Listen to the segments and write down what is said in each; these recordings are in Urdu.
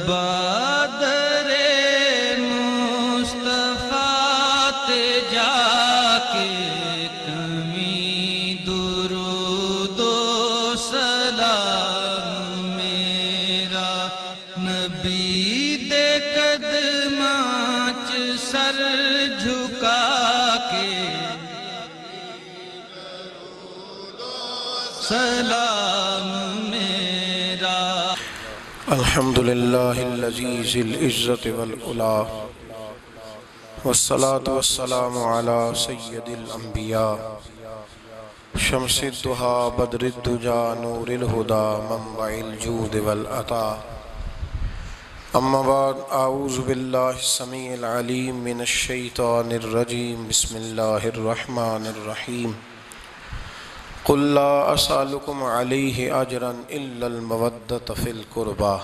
بادر مصطفیٰ تے جا کے کمی درود و سلام میرا نبی دے قدماں چ سر جھکا کے سلام میرا۔ الحمدللہ الذی ذی العزت والعلا والصلاة والسلام علی سید الانبیاء شمس الضحیٰ بدر الدجا نور الہدا منبع الجود والعطا۔ اما بعد، اعوذ باللہ السمیع العلیم من الشیطان الرجیم، بسم اللہ الرحمن الرحیم۔ قل لا اسألکم علیہ اجرا الا المودۃ فی القربى۔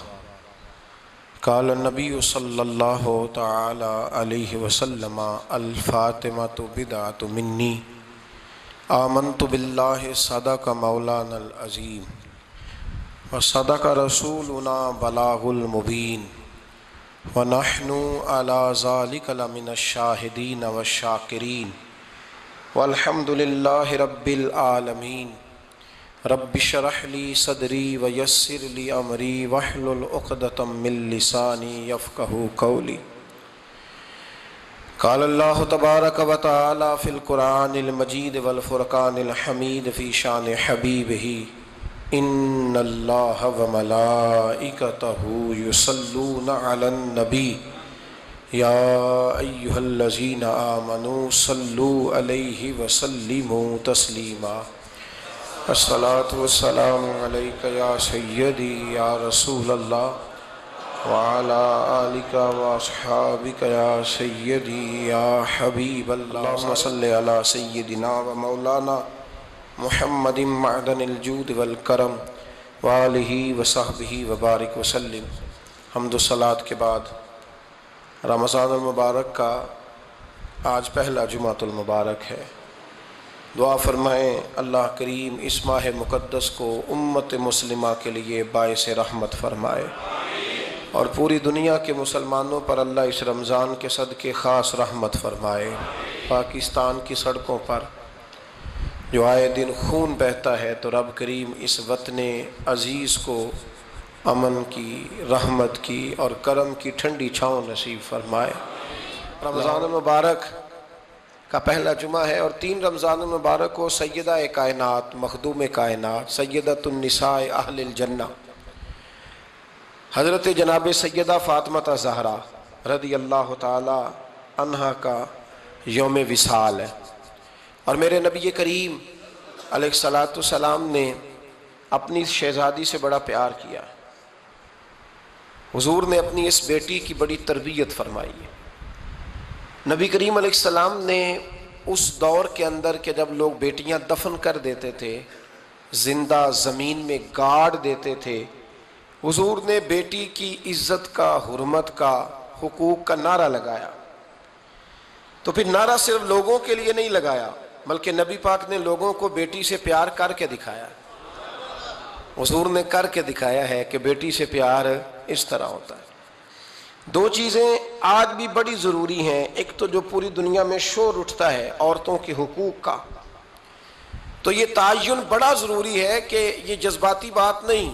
قال النبی صلی اللہ تعالی علیہ وسلم الفاطمۃ بدعۃ منی، آمنت باللہ صدق مولانا العظیم وصدق رسولنا بلاغ المبین ونحن علی ذلک لمن الشاہدین والشاکرین والحمد للہ رب العالمین۔ رب اشرح لی صدری ویسر لی امری واحلل عقدۃ من لسانی یفقہوا قولی۔ قال اللہ تبارک و تعالی فی القرآن المجید والفرقان الحمید فی شان حبیبہ، ان اللہ وملائکتہ یصلون علی النبی یا ایہا الذین آمنوا صلوا علیہ وسلموا تسلیما۔ الصلاة والسلام علیکہ یا سیدی یا رسول اللہ وعلی آلک واصحابک یا سیدی یا حبیب اللہ۔ اللہم صلی علی سیدنا و مولانا محمد معدن الجود والکرم وآلہ وصحبہ وبارک وسلم۔ حمد و صلاۃ کے بعد رمضان المبارک کا آج پہلا جمعۃ المبارک ہے۔ دعا فرمائیں اللہ کریم اس ماہ مقدس کو امت مسلمہ کے لیے باعث رحمت فرمائے، اور پوری دنیا کے مسلمانوں پر اللہ اس رمضان کے صدقے خاص رحمت فرمائے۔ پاکستان کی سڑکوں پر جو آئے دن خون بہتا ہے، تو رب کریم اس وطن عزیز کو امن کی، رحمت کی اور کرم کی ٹھنڈی چھاؤں نصیب فرمائے۔ رمضان المبارک کا پہلا جمعہ ہے، اور 3 رمضان المبارک کو سیدہ کائنات، مخدوم کائنات، سیدۃ النساء اہل الجنہ حضرت جناب سیدہ فاطمہ زہرا رضی اللہ تعالی عنہا کا یوم وصال ہے، اور میرے نبی کریم علیہ السلام نے اپنی شہزادی سے بڑا پیار کیا۔ حضور نے اپنی اس بیٹی کی بڑی تربیت فرمائی ہے۔ نبی کریم علیہ السلام نے اس دور کے اندر کہ جب لوگ بیٹیاں دفن کر دیتے تھے، زندہ زمین میں گاڑ دیتے تھے، حضور نے بیٹی کی عزت کا، حرمت کا، حقوق کا نعرہ لگایا۔ تو پھر نعرہ صرف لوگوں کے لیے نہیں لگایا، بلکہ نبی پاک نے لوگوں کو بیٹی سے پیار کر کے دکھایا۔ حضور نے کر کے دکھایا ہے کہ بیٹی سے پیار اس طرح ہوتا ہے۔ 2 چیزیں آج بھی بڑی ضروری ہیں۔ ایک تو جو پوری دنیا میں شور اٹھتا ہے عورتوں کے حقوق کا، تو یہ تعین بڑا ضروری ہے کہ یہ جذباتی بات نہیں،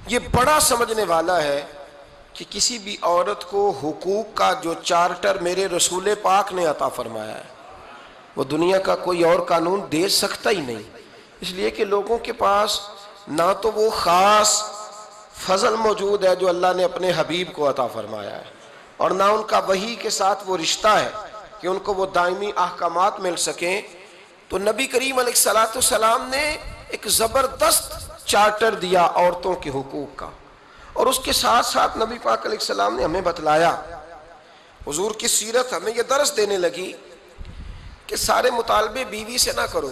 یہ بڑا سمجھنے والا ہے کہ کسی بھی عورت کو حقوق کا جو چارٹر میرے رسول پاک نے عطا فرمایا ہے، وہ دنیا کا کوئی اور قانون دے سکتا ہی نہیں۔ اس لیے کہ لوگوں کے پاس نہ تو وہ خاص فضل موجود ہے جو اللہ نے اپنے حبیب کو عطا فرمایا ہے، اور نہ ان کا وحی کے ساتھ وہ رشتہ ہے کہ ان کو وہ دائمی احکامات مل سکیں۔ تو نبی کریم علیہ السلام نے ایک زبردست چارٹر دیا عورتوں کے حقوق کا، اور اس کے ساتھ ساتھ نبی پاک علیہ السلام نے ہمیں بتلایا، حضور کی سیرت ہمیں یہ درس دینے لگی کہ سارے مطالبے بیوی سے نہ کرو۔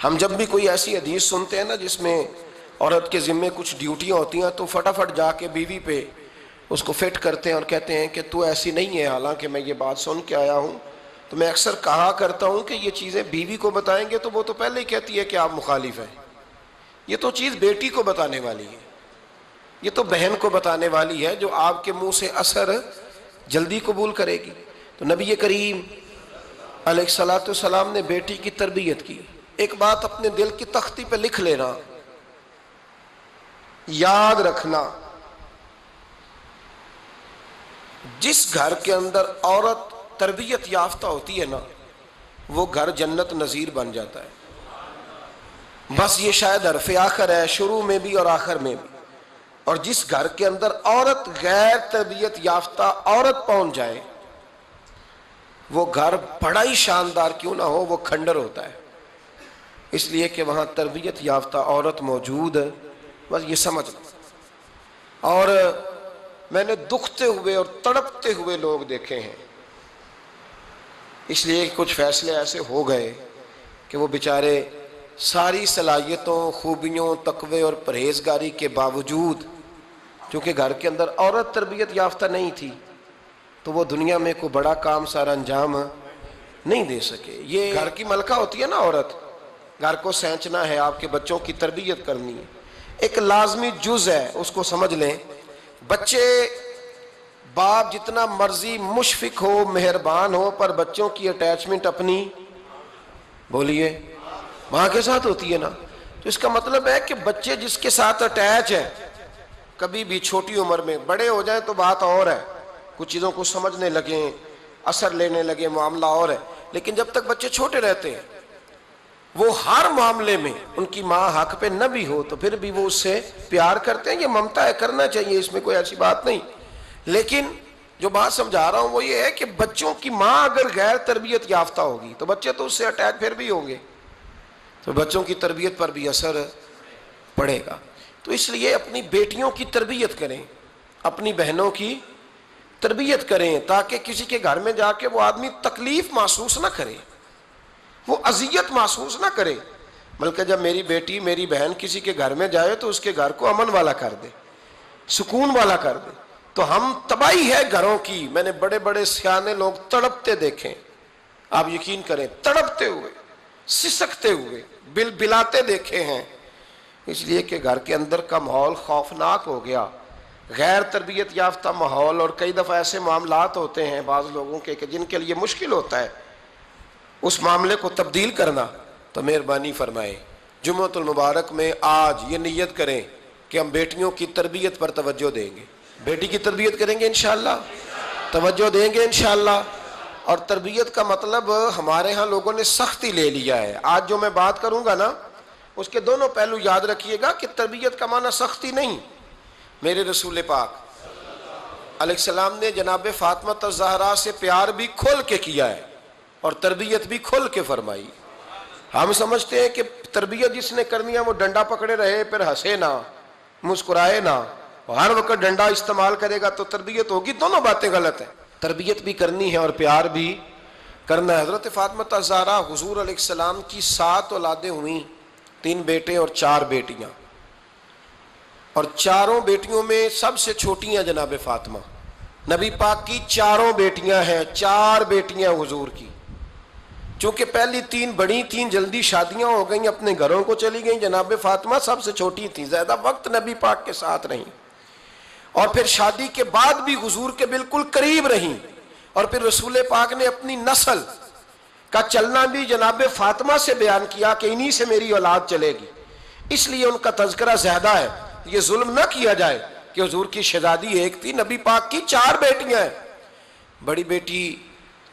ہم جب بھی کوئی ایسی حدیث سنتے ہیں نا جس میں عورت کے ذمے کچھ ڈیوٹیاں ہوتی ہیں، تو فٹافٹ جا کے بیوی پہ اس کو فٹ کرتے ہیں اور کہتے ہیں کہ تو ایسی نہیں ہے، حالانکہ میں یہ بات سن کے آیا ہوں۔ تو میں اکثر کہا کرتا ہوں کہ یہ چیزیں بیوی کو بتائیں گے تو وہ تو پہلے ہی کہتی ہے کہ آپ مخالف ہیں، یہ تو چیز بیٹی کو بتانے والی ہے۔ یہ تو بہن کو بتانے والی ہے جو آپ کے منہ سے اثر جلدی قبول کرے گی۔ تو نبی کریم علیہ الصلوۃ والسلام نے بیٹی کی تربیت کی۔ ایک بات اپنے دل کی تختی پہ لکھ لینا، یاد رکھنا، جس گھر کے اندر عورت تربیت یافتہ ہوتی ہے نا، وہ گھر جنت نظیر بن جاتا ہے۔ بس یہ شاید حرف آخر ہے، شروع میں بھی اور آخر میں بھی۔ اور جس گھر کے اندر عورت غیر تربیت یافتہ عورت پہنچ جائے، وہ گھر بڑا ہی شاندار کیوں نہ ہو، وہ کھنڈر ہوتا ہے، اس لیے کہ وہاں تربیت یافتہ عورت موجود ہے۔ بس یہ سمجھ لو۔ اور میں نے دکھتے ہوئے اور تڑپتے ہوئے لوگ دیکھے ہیں، اس لیے کچھ فیصلے ایسے ہو گئے کہ وہ بیچارے ساری صلاحیتوں، خوبیوں، تقوی اور پرہیزگاری کے باوجود، چونکہ گھر کے اندر عورت تربیت یافتہ نہیں تھی، تو وہ دنیا میں کوئی بڑا کام سارا انجام نہیں دے سکے۔ یہ گھر کی ملکہ ہوتی ہے نا عورت، گھر کو سینچنا ہے، آپ کے بچوں کی تربیت کرنی ہے، ایک لازمی جز ہے، اس کو سمجھ لیں۔ بچے باپ جتنا مرضی مشفق ہو، مہربان ہو، پر بچوں کی اٹیچمنٹ اپنی بولیے ماں کے ساتھ ہوتی ہے نا۔ تو اس کا مطلب ہے کہ بچے جس کے ساتھ اٹیچ ہے، کبھی بھی چھوٹی عمر میں، بڑے ہو جائیں تو بات اور ہے، کچھ چیزوں کو سمجھنے لگیں، اثر لینے لگے، معاملہ اور ہے، لیکن جب تک بچے چھوٹے رہتے ہیں، وہ ہر معاملے میں ان کی ماں حق پہ نہ بھی ہو تو پھر بھی وہ اس سے پیار کرتے ہیں۔ یہ ممتا ہے، کرنا چاہیے، اس میں کوئی ایسی بات نہیں۔ لیکن جو بات سمجھا رہا ہوں وہ یہ ہے کہ بچوں کی ماں اگر غیر تربیت یافتہ ہوگی تو بچے تو اس سے اٹیچ پھر بھی ہوں گے، تو بچوں کی تربیت پر بھی اثر پڑے گا۔ تو اس لیے اپنی بیٹیوں کی تربیت کریں، اپنی بہنوں کی تربیت کریں، تاکہ کسی کے گھر میں جا کے وہ آدمی تکلیف محسوس نہ کرے، وہ اذیت محسوس نہ کرے، بلکہ جب میری بیٹی، میری بہن کسی کے گھر میں جائے تو اس کے گھر کو امن والا کر دے، سکون والا کر دے۔ تو ہم تباہی ہے گھروں کی، میں نے بڑے بڑے سیانے لوگ تڑپتے دیکھیں، آپ یقین کریں، تڑپتے ہوئے، سسکتے ہوئے، بل بلاتے دیکھے ہیں، اس لیے کہ گھر کے اندر کا ماحول خوفناک ہو گیا، غیر تربیت یافتہ ماحول۔ اور کئی دفعہ ایسے معاملات ہوتے ہیں بعض لوگوں کے کہ جن کے لیے مشکل ہوتا ہے اس معاملے کو تبدیل کرنا، تو مہربانی فرمائے جمعۃ المبارک میں آج یہ نیت کریں کہ ہم بیٹیوں کی تربیت پر توجہ دیں گے، بیٹی کی تربیت کریں گے انشاءاللہ، توجہ دیں گے انشاءاللہ۔ اور تربیت کا مطلب ہمارے ہاں لوگوں نے سختی لے لیا ہے۔ آج جو میں بات کروں گا نا، اس کے دونوں پہلو یاد رکھیے گا کہ تربیت کا معنی سختی نہیں۔ میرے رسول پاک علیہ السلام نے جناب فاطمہ الزہرا سے پیار بھی کھول کے کیا ہے اور تربیت بھی کھول کے فرمائی۔ ہم سمجھتے ہیں کہ تربیت جس نے کرنی ہے وہ ڈنڈا پکڑے رہے، پھر ہنسے نہ، مسکرائے نہ، ہر وقت ڈنڈا استعمال کرے گا تو تربیت ہوگی۔ دونوں باتیں غلط ہیں، تربیت بھی کرنی ہے اور پیار بھی کرنا ہے۔ حضرت فاطمہ الزہرا حضور علیہ السلام کی 7 اولادیں ہوئیں، 3 بیٹے اور 4 بیٹیاں، اور چاروں بیٹیوں میں سب سے چھوٹی ہیں جناب فاطمہ۔ نبی پاک کی 4 بیٹیاں ہیں، 4 بیٹیاں حضور کی، چونکہ پہلی 3 بڑی تھیں، جلدی شادیاں ہو گئیں، اپنے گھروں کو چلی گئیں، جناب فاطمہ سب سے چھوٹی تھیں، زیادہ وقت نبی پاک کے ساتھ رہیں، اور پھر شادی کے بعد بھی حضور کے بالکل قریب رہیں، اور پھر رسول پاک نے اپنی نسل کا چلنا بھی جناب فاطمہ سے بیان کیا کہ انہی سے میری اولاد چلے گی، اس لیے ان کا تذکرہ زیادہ ہے۔ یہ ظلم نہ کیا جائے کہ حضور کی شہزادی ایک تھی، نبی پاک کی 4 بیٹیاں ہیں، بڑی بیٹی،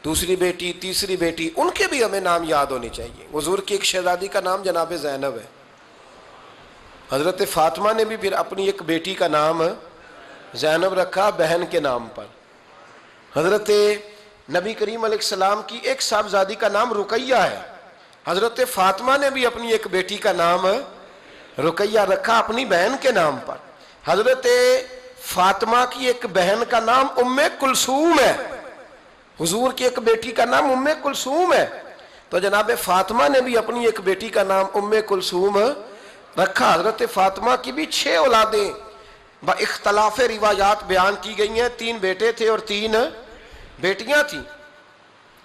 دوسری بیٹی، تیسری بیٹی، ان کے بھی ہمیں نام یاد ہونے چاہیے۔ حضور کی ایک شہزادی کا نام جناب زینب ہے، حضرت فاطمہ نے بھی پھر اپنی ایک بیٹی کا نام زینب رکھا بہن کے نام پر۔ حضرت نبی کریم علیہ السلام کی ایک صاحبزادی کا نام رقیہ ہے، حضرت فاطمہ نے بھی اپنی ایک بیٹی کا نام رقیہ رکھا اپنی بہن کے نام پر۔ حضرت فاطمہ کی ایک بہن کا نام ام کلثوم ہے، حضور کی ایک بیٹی کا نام ام کلثوم ہے، تو جناب فاطمہ نے بھی اپنی ایک بیٹی کا نام ام کلثوم رکھا۔ حضرت فاطمہ کی بھی 6 اولادیں با اختلاف روایات بیان کی گئی ہیں، 3 بیٹے تھے اور 3 بیٹیاں تھیں۔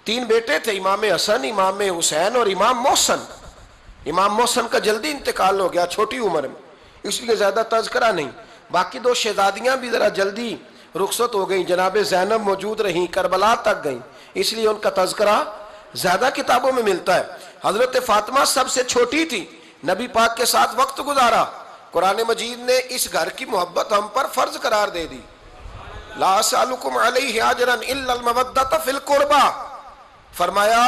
3 بیٹے تھے، امام حسن، امام حسین اور امام محسن۔ امام محسن کا جلدی انتقال ہو گیا چھوٹی عمر میں، اس لیے زیادہ تذکرہ نہیں۔ باقی دو شہزادیاں بھی ذرا جلدی رخصت ہو گئیں، جناب زینب موجود رہیں، کربلا تک گئیں، اس لیے ان کا تذکرہ زیادہ کتابوں میں ملتا ہے۔ حضرت فاطمہ سب سے چھوٹی تھی، نبی پاک کے ساتھ وقت گزارا، قرآن مجید نے اس گھر کی محبت ہم پر فرض قرار دے دی۔ لا اسألکم علیہ اجرا الا المودۃ فی القربى، فرمایا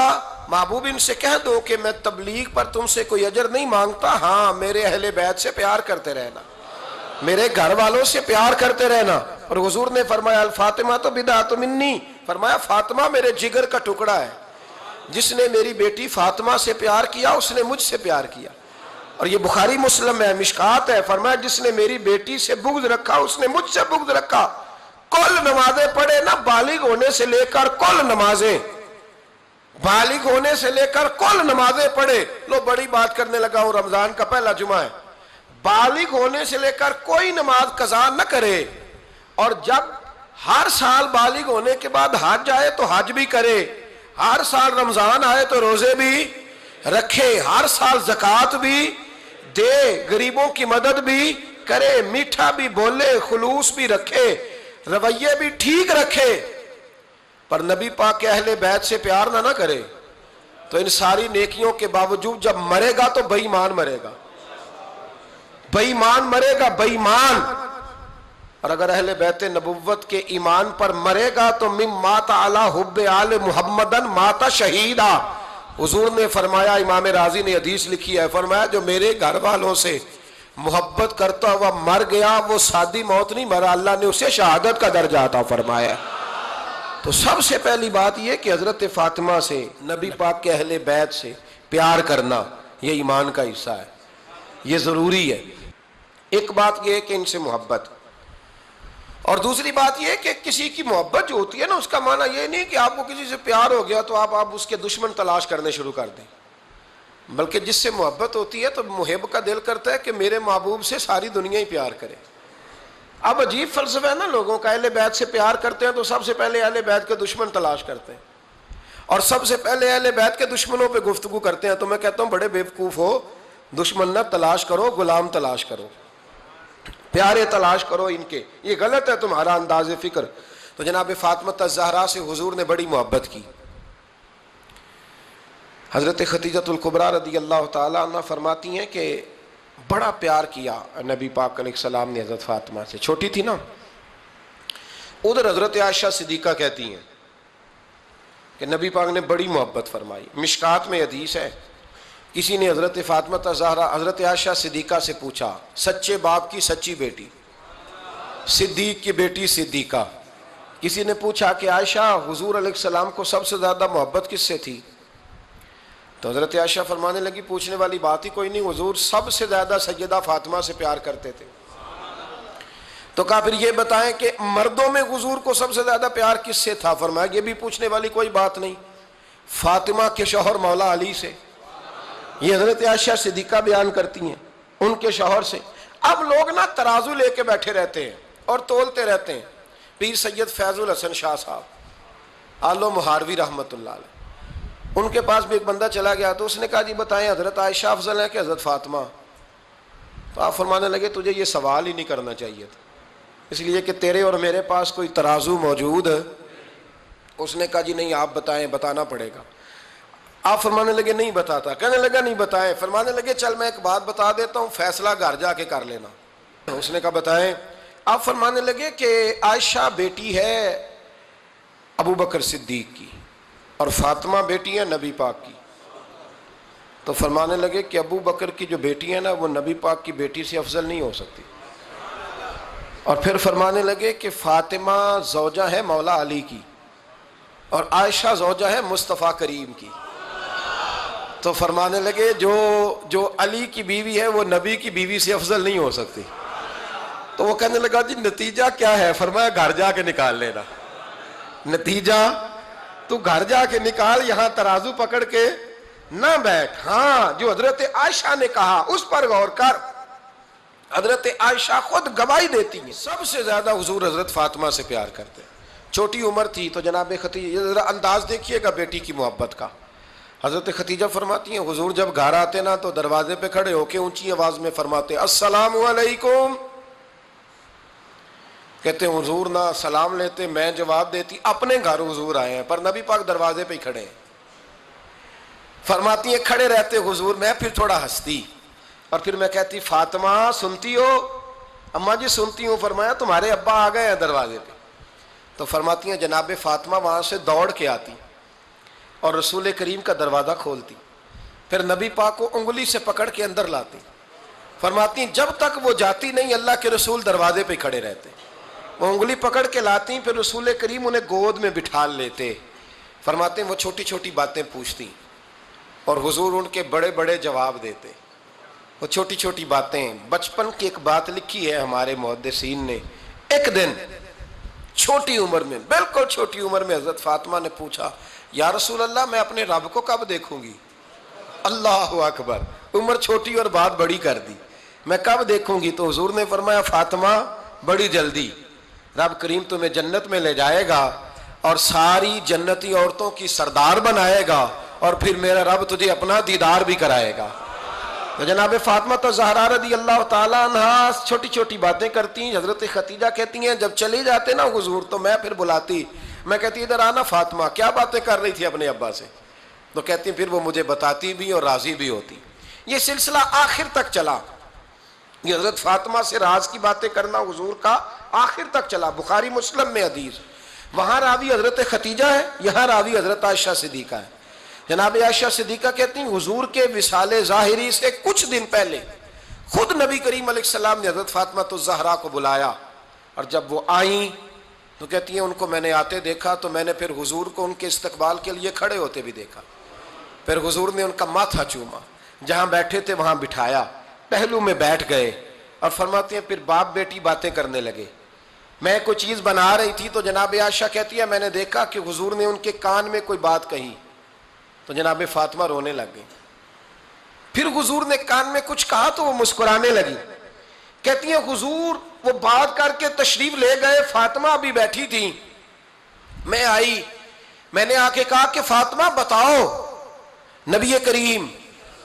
محبوب ان سے کہہ دو کہ میں تبلیغ پر تم سے کوئی اجر نہیں مانگتا، ہاں میرے اہل بیت سے پیار کرتے رہنا، میرے گھر والوں سے پیار کرتے رہنا۔ اور حضور نے فرمایا الفاطمہ تو بدعۃ منی، فرمایا فاطمہ میرے جگر کا ٹکڑا ہے، جس نے میری بیٹی فاطمہ سے پیار کیا اس نے مجھ سے پیار کیا۔ اور یہ بخاری مسلم ہے، مشکات ہے، فرمایا جس نے میری بیٹی سے بغض رکھا اس نے مجھ سے بغض رکھا۔ کل نمازیں پڑھے نا، بالغ ہونے سے لے کر کل نمازیں، بالغ ہونے سے لے کر کل نمازیں پڑھے۔ لو بڑی بات کرنے لگا ہوں، رمضان کا پہلا جمعہ ہے، بالغ ہونے سے لے کر کوئی نماز قضا نہ کرے، اور جب ہر سال بالغ ہونے کے بعد حج آئے تو حج بھی کرے، ہر سال رمضان آئے تو روزے بھی رکھے، ہر سال زکوٰۃ بھی دے، غریبوں کی مدد بھی کرے، میٹھا بھی بولے، خلوص بھی رکھے، رویے بھی ٹھیک رکھے، پر نبی پاک کے اہل بیت سے پیار نہ کرے تو ان ساری نیکیوں کے باوجود جب مرے گا تو بے ایمان مرے گا، بے ایمان مرے گا، بے ایمان۔ اور اگر اہل بیت نبوت کے ایمان پر مرے گا تو مم مات علی حب آل محمدن مات شہیدا۔ حضور نے فرمایا، امام رازی نے حدیث لکھی ہے، فرمایا جو میرے گھر والوں سے محبت کرتا ہوا مر گیا وہ سادی موت نہیں مرا، اللہ نے اسے شہادت کا درجہ عطا فرمایا۔ تو سب سے پہلی بات یہ کہ حضرت فاطمہ سے، نبی پاک کے اہل بیت سے پیار کرنا یہ ایمان کا حصہ ہے، یہ ضروری ہے۔ ایک بات یہ ہے کہ ان سے محبت، اور دوسری بات یہ ہے کہ کسی کی محبت جو ہوتی ہے نا، اس کا معنی یہ نہیں کہ آپ کو کسی سے پیار ہو گیا تو آپ اس کے دشمن تلاش کرنے شروع کر دیں، بلکہ جس سے محبت ہوتی ہے تو محب کا دل کرتا ہے کہ میرے محبوب سے ساری دنیا ہی پیار کرے۔ اب عجیب فلسفہ ہے نا لوگوں کا، اہل بیت سے پیار کرتے ہیں تو سب سے پہلے اہل بیت کے دشمن تلاش کرتے ہیں، اور سب سے پہلے اہل بیت کے دشمنوں پہ گفتگو کرتے ہیں۔ تو میں کہتا ہوں بڑے بیوقوف ہو، دشمن نہ تلاش کرو، غلام تلاش کرو، پیارے تلاش کرو ان کے، یہ غلط ہے تمہارا انداز فکر۔ تو جناب فاطمہ الزہرا سے حضور نے بڑی محبت کی۔ حضرت خدیجہ الکبریٰ رضی اللہ تعالیٰ عنہ فرماتی ہیں کہ بڑا پیار کیا نبی پاک علیہ السلام نے حضرت فاطمہ سے، چھوٹی تھی نا۔ ادھر حضرت عائشہ صدیقہ کہتی ہیں کہ نبی پاک نے بڑی محبت فرمائی۔ مشکات میں حدیث ہے، کسی نے حضرت فاطمہ الزہرا حضرت عائشہ صدیقہ سے پوچھا، سچے باپ کی سچی بیٹی، صدیق کی بیٹی صدیقہ، کسی نے پوچھا کہ عائشہ حضور علیہ السلام کو سب سے زیادہ محبت کس سے تھی؟ تو حضرت عائشہ فرمانے لگی پوچھنے والی بات ہی کوئی نہیں، حضور سب سے زیادہ سیدہ فاطمہ سے پیار کرتے تھے۔ تو کہا پھر یہ بتائیں کہ مردوں میں حضور کو سب سے زیادہ پیار کس سے تھا؟ فرمایا یہ بھی پوچھنے والی کوئی بات نہیں، فاطمہ کے شوہر مولا علی سے۔ یہ حضرت عائشہ صدیقہ بیان کرتی ہیں ان کے شوہر سے۔ اب لوگ نا ترازو لے کے بیٹھے رہتے ہیں اور تولتے رہتے ہیں۔ پیر سید فیض الحسن شاہ صاحب آلو مہاروی رحمۃ اللہ علیہ، ان کے پاس بھی ایک بندہ چلا گیا تو اس نے کہا جی بتائیں حضرت عائشہ افضل ہے کہ حضرت فاطمہ؟ تو آپ فرمانے لگے تجھے یہ سوال ہی نہیں کرنا چاہیے تھا، اس لیے کہ تیرے اور میرے پاس کوئی ترازو موجود ہے۔ اس نے کہا جی نہیں آپ بتائیں، بتانا پڑے گا۔ آپ فرمانے لگے نہیں بتاتا، کہنے لگا نہیں بتائیں، فرمانے لگے چل میں ایک بات بتا دیتا ہوں، فیصلہ گھر جا کے کر لینا۔ اس نے کہا بتائیں۔ آپ فرمانے لگے کہ عائشہ بیٹی ہے ابو بکر صدیق کی اور فاطمہ بیٹی ہے نبی پاک کی۔ تو فرمانے لگے کہ ابو بکر کی جو بیٹی ہے نا وہ نبی پاک کی بیٹی سے افضل نہیں ہو سکتی۔ اور پھر فرمانے لگے کہ فاطمہ زوجہ ہے مولا علی کی اور عائشہ زوجہ ہے مصطفیٰ کریم کی۔ تو فرمانے لگے جو علی کی بیوی ہے وہ نبی کی بیوی سے افضل نہیں ہو سکتی۔ تو وہ کہنے لگا جی نتیجہ کیا ہے؟ فرمایا گھر جا کے نکال لینا، نتیجہ تو گھر جا کے نکال، یہاں ترازو پکڑ کے نہ بیٹھ۔ ہاں جو حضرت عائشہ نے کہا اس پر غور کر، حضرت عائشہ خود گواہی دیتی ہیں سب سے زیادہ حضور حضرت فاطمہ سے پیار کرتے۔ چھوٹی عمر تھی تو جناب خدیجہ، ذرا انداز دیکھیے گا بیٹی کی محبت کا۔ حضرت خدیجہ فرماتی ہیں حضور جب گھر آتے نا تو دروازے پہ کھڑے ہو کے اونچی آواز میں فرماتے السلام علیکم، کہتے ہیں حضور نہ سلام لیتے، میں جواب دیتی، اپنے گھر حضور آئے ہیں پر نبی پاک دروازے پہ ہی کھڑے ہیں۔ فرماتی ہیں کھڑے رہتے حضور، میں پھر تھوڑا ہنستی اور پھر میں کہتی فاطمہ سنتی ہو؟ اماں جی سنتی ہوں۔ فرمایا تمہارے ابا آ گئے ہیں دروازے پہ۔ تو فرماتی ہیں جناب فاطمہ وہاں سے دوڑ کے آتی اور رسول کریم کا دروازہ کھولتی، پھر نبی پاک کو انگلی سے پکڑ کے اندر لاتی۔ فرماتی ہیں جب تک وہ جاتی نہیں اللہ کے رسول دروازے پہ کھڑے رہتے، وہ انگلی پکڑ کے لاتی، پھر رسول کریم انہیں گود میں بٹھا لیتے۔ فرماتے ہیں وہ چھوٹی چھوٹی باتیں پوچھتی اور حضور ان کے بڑے بڑے جواب دیتے۔ وہ چھوٹی چھوٹی باتیں، بچپن کی ایک بات لکھی ہے ہمارے محدثین نے، ایک دن چھوٹی عمر میں، بالکل چھوٹی عمر میں حضرت فاطمہ نے پوچھا یا رسول اللہ میں اپنے رب کو کب دیکھوں گی؟ اللہ اکبر، عمر چھوٹی اور بات بڑی کر دی، میں کب دیکھوں گی؟ تو حضور نے فرمایا فاطمہ بڑی جلدی، رب کریم تمہیں جنت میں لے جائے گا اور ساری جنتی عورتوں کی سردار بنائے گا اور پھر میرا رب تجھے اپنا دیدار بھی کرائے گا۔ تو جناب فاطمہ تو زہرا رضی اللہ تعالیٰ عنہا چھوٹی چھوٹی باتیں کرتی ہیں۔ حضرت خدیجہ کہتی ہیں جب چلی جاتے نا حضور تو میں پھر بلاتی، میں کہتی ادھر آنا فاطمہ، کیا باتیں کر رہی تھی اپنے ابا سے؟ تو کہتی پھر وہ مجھے بتاتی بھی اور راضی بھی ہوتی۔ یہ سلسلہ آخر تک چلا، یہ حضرت فاطمہ سے راز کی باتیں کرنا حضور کا آخر تک چلا۔ بخاری مسلم میں حدیث، وہاں راوی حضرت خدیجہ ہے، یہاں راوی حضرت عائشہ صدیقہ ہے۔ جناب عائشہ صدیقہ کہتی ہیں حضور کے وصال ظاہری سے کچھ دن پہلے خود نبی کریم علیہ السلام نے حضرت فاطمہ الزہرا کو بلایا، اور جب وہ آئیں تو کہتی ہیں ان کو میں نے آتے دیکھا تو میں نے پھر حضور کو ان کے استقبال کے لیے کھڑے ہوتے بھی دیکھا، پھر حضور نے ان کا ماتھا چوما، جہاں بیٹھے تھے وہاں بٹھایا، پہلو میں بیٹھ گئے، اور فرماتے ہیں پھر باپ بیٹی باتیں کرنے لگے۔ میں کوئی چیز بنا رہی تھی تو جناب عائشہ کہتی ہے میں نے دیکھا کہ حضور نے ان کے کان میں کوئی بات کہی تو جناب فاطمہ رونے لگ گئی، پھر حضور نے کان میں کچھ کہا تو وہ مسکرانے لگی۔ کہتی ہیں حضور وہ بات کر کے تشریف لے گئے، فاطمہ ابھی بیٹھی تھی، میں آئی، میں نے آ کے کہا کہ فاطمہ بتاؤ نبی کریم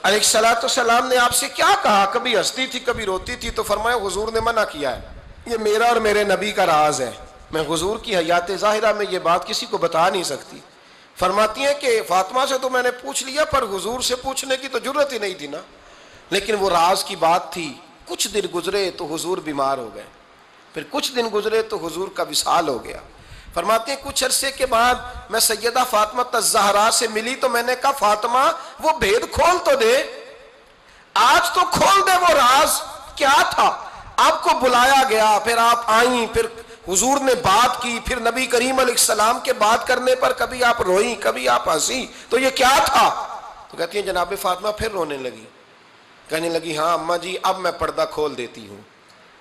علیہ السلام نے آپ سے کیا کہا؟ کبھی ہنستی تھی کبھی روتی تھی، تو فرمایا حضور نے منع کیا ہے، یہ میرا اور میرے نبی کا راز ہے، میں حضور کی حیات ظاہرہ میں یہ بات کسی کو بتا نہیں سکتی۔ فرماتی ہیں کہ فاطمہ سے تو میں نے پوچھ لیا پر حضور سے پوچھنے کی تو جرت ہی نہیں تھی نا، لیکن وہ راز کی بات تھی۔ کچھ دن گزرے تو حضور بیمار ہو گئے، پھر کچھ دن گزرے تو حضور کا وصال ہو گیا۔ فرماتے ہیں کچھ عرصے کے بعد میں سیدہ فاطمہ الزہرا سے ملی تو میں نے کہا فاطمہ وہ بھید کھول تو دے، آج تو کھول دے وہ راز کیا تھا۔ آپ کو بلایا گیا، پھر آپ آئیں، پھر حضور نے بات کی، پھر نبی کریم علیہ السلام کے بات کرنے پر کبھی آپ روئیں کبھی آپ ہنسی، تو یہ کیا تھا؟ تو کہتی ہیں جناب فاطمہ پھر رونے لگی، کہنے لگی ہاں اماں جی اب میں پردہ کھول دیتی ہوں،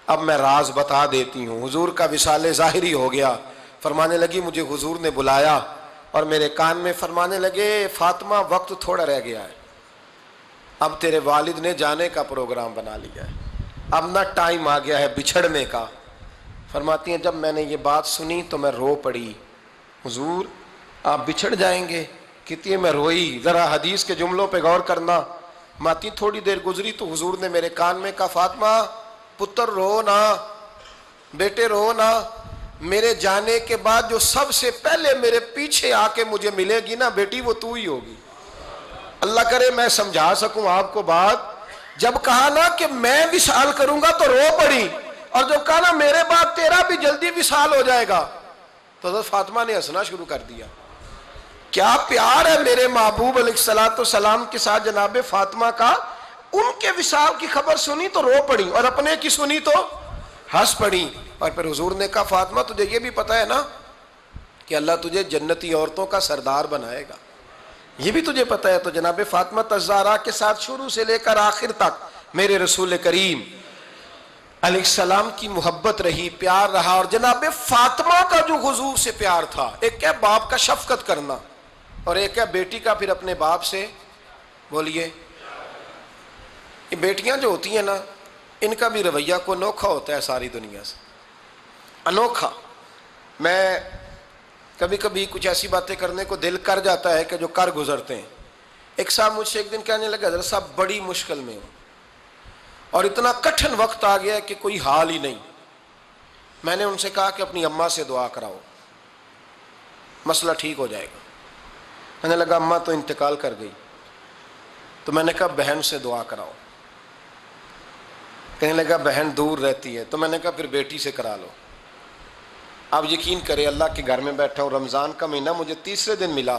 اب میں راز بتا دیتی ہوں، حضور کا وصال ظاہری ہو گیا۔ فرمانے لگی مجھے حضور نے بلایا اور میرے کان میں فرمانے لگے فاطمہ وقت تھوڑا رہ گیا ہے، اب تیرے والد نے جانے کا پروگرام بنا لیا ہے، اب نہ ٹائم آ گیا ہے بچھڑنے کا۔ فرماتی ہیں جب میں نے یہ بات سنی تو میں رو پڑی، حضور آپ بچھڑ جائیں گے؟ کہتی ہے میں روئی۔ ذرا حدیث کے جملوں پہ غور کرنا، ماتی تھوڑی دیر گزری تو حضور نے میرے کان میں کہا فاطمہ پتر رو نہ، بیٹے رو نہ، میرے جانے کے بعد جو سب سے پہلے میرے پیچھے آ کے مجھے ملے گی نا بیٹی وہ تو ہی ہوگی۔ اللہ کرے میں سمجھا سکوں آپ کو بات، جب کہا نا کہ میں وصال کروں گا تو رو پڑی، اور جب کہا نا میرے بعد تیرا بھی جلدی وصال ہو جائے گا تو حضرت فاطمہ نے ہنسنا شروع کر دیا۔ کیا پیار ہے میرے محبوب علیہ السلام کے ساتھ جناب فاطمہ کا۔ ان کے وصال کی خبر سنی تو رو پڑی اور اپنے کی سنی تو ہنس پڑی۔ اور پھر حضور نے کہا فاطمہ تجھے یہ بھی پتہ ہے نا کہ اللہ تجھے جنتی عورتوں کا سردار بنائے گا، یہ بھی تجھے پتہ ہے؟ تو جناب فاطمہ الزہرا کے ساتھ شروع سے لے کر آخر تک میرے رسول کریم علیہ السلام کی محبت رہی، پیار رہا۔ اور جناب فاطمہ کا جو حضور سے پیار تھا، ایک ہے باپ کا شفقت کرنا اور ایک ہے بیٹی کا پھر اپنے باپ سے، بولیے، یہ بیٹیاں جو ہوتی ہیں نا ان کا بھی رویہ کو انوکھا ہوتا ہے ساری دنیا سے، انوکھا۔ میں کبھی کبھی کچھ ایسی باتیں کرنے کو دل کر جاتا ہے کہ جو کر گزرتے ہیں۔ ایک صاحب مجھ سے ایک دن کہنے لگا حضرت صاحب بڑی مشکل میں ہوں اور اتنا کٹھن وقت آ گیا ہے کہ کوئی حال ہی نہیں، میں نے ان سے کہا کہ اپنی اماں سے دعا کراؤ، مسئلہ ٹھیک ہو جائے گا۔ میں نے لگا اماں تو انتقال کر گئی، تو میں نے کہا بہن سے دعا کراؤ۔ کہنے لگا بہن دور رہتی ہے، تو میں نے کہا پھر بیٹی سے کرا لو۔ آپ یقین کریں، اللہ کے گھر میں بیٹھا ہوں، رمضان کا مہینہ مجھے تیسرے دن ملا۔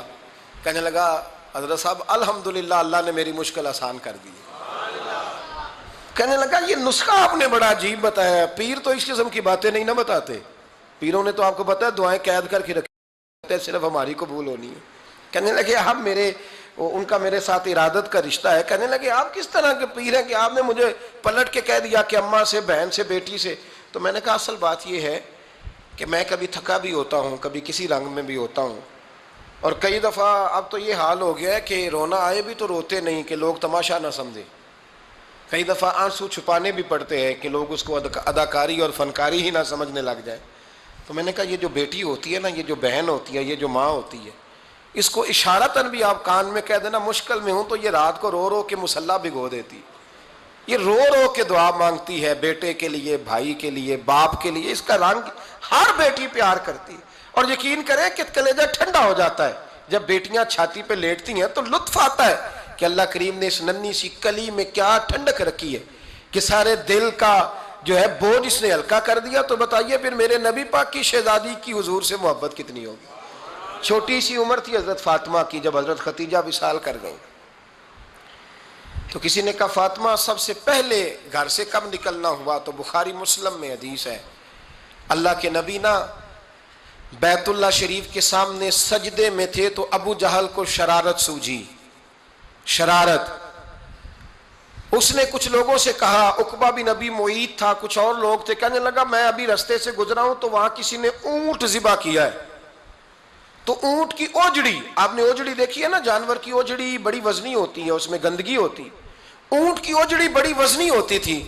کہنے لگا حضرت صاحب الحمدللہ اللہ نے میری مشکل آسان کر دی۔ کہنے لگا یہ نسخہ آپ نے بڑا عجیب بتایا، پیر تو اس قسم کی باتیں نہیں نہ بتاتے، پیروں نے تو آپ کو پتا ہے دعائیں قید کر کے رکھتے ہیں، صرف ہماری قبول ہونی ہے۔ کہنے لگے آپ ان کا میرے ساتھ ارادت کا رشتہ ہے۔ کہنے لگے آپ کس طرح کے پیر ہیں کہ آپ نے مجھے پلٹ کے کہہ دیا کہ اماں سے، بہن سے، بیٹی سے؟ تو میں نے کہا اصل بات یہ ہے کہ میں کبھی تھکا بھی ہوتا ہوں، کبھی کسی رنگ میں بھی ہوتا ہوں، اور کئی دفعہ اب تو یہ حال ہو گیا ہے کہ رونا آئے بھی تو روتے نہیں کہ لوگ تماشا نہ سمجھے، کئی دفعہ آنسو چھپانے بھی پڑتے ہیں کہ لوگ اس کو اداکاری اور فنکاری ہی نہ سمجھنے لگ جائے۔ تو میں نے کہا یہ جو بیٹی ہوتی ہے نا، یہ جو بہن ہوتی ہے، یہ جو ماں ہوتی ہے، اس کو اشارتاً بھی آپ کان میں کہہ دینا مشکل میں ہوں تو یہ رات کو رو رو کے مصلی بھگو دیتی، یہ رو رو کے دعا مانگتی ہے بیٹے کے لیے، بھائی کے لیے، باپ کے لیے۔ اس کا رنگ ہر بیٹی پیار کرتی ہے، اور یقین کریں کہ کلیجہ ٹھنڈا ہو جاتا ہے جب بیٹیاں چھاتی پہ لیٹتی ہیں، تو لطف آتا ہے کہ اللہ کریم نے اس ننھی سی کلی میں کیا ٹھنڈک رکھی ہے کہ سارے دل کا جو ہے بوجھ اس نے ہلکا کر دیا۔ تو بتائیے پھر میرے نبی پاک کی شہزادی کی حضور سے محبت کتنی ہوگی۔ چھوٹی سی عمر تھی حضرت فاطمہ کی جب حضرت ختیجہ وصال کر گئیں، تو کسی نے کہا فاطمہ سب سے پہلے گھر سے کب نکلنا ہوا؟ تو بخاری مسلم میں حدیث ہے، اللہ کے نبی نا بیت اللہ شریف کے سامنے سجدے میں تھے تو ابو جہل کو شرارت سوجی، شرارت۔ اس نے کچھ لوگوں سے کہا، عقبہ بن ابی معیط تھا، کچھ اور لوگ تھے، کہنے لگا میں ابھی رستے سے گزرا ہوں تو وہاں کسی نے اونٹ ذبح کیا ہے، تو اونٹ کی اوجڑی، آپ نے اوجڑی دیکھی ہے نا، جانور کی اوجڑی بڑی وزنی ہوتی ہے، اس میں گندگی ہوتی، اونٹ کی اوجڑی بڑی وزنی ہوتی تھی۔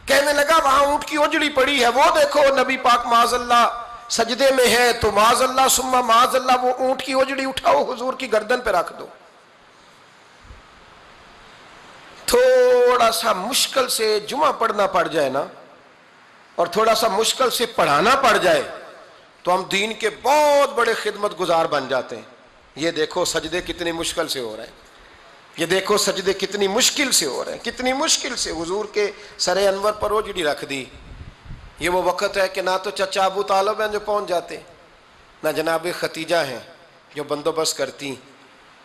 کہنے لگا وہاں اونٹ کی اوجڑی پڑی ہے، وہ دیکھو نبی پاک معاذ اللہ سجدے میں ہے، تو معاذ اللہ ثم معاذ اللہ وہ اونٹ کی اوجڑی اٹھاؤ حضور کی گردن پہ رکھ دو۔ تھوڑا سا مشکل سے جمعہ پڑھنا پڑ جائے نا، اور تھوڑا سا مشکل سے پڑھانا پڑ جائے تو ہم دین کے بہت بڑے خدمت گزار بن جاتے ہیں۔ یہ دیکھو سجدے کتنی مشکل سے ہو رہے ہیں، یہ دیکھو سجدے کتنی مشکل سے ہو رہے ہیں، کتنی مشکل سے حضور کے سر انور پر اوجڑی رکھ دی۔ یہ وہ وقت ہے کہ نہ تو چچا ابو طالب ہیں جو پہنچ جاتے، نہ جناب ختیجہ ہیں جو بندوبست کرتی،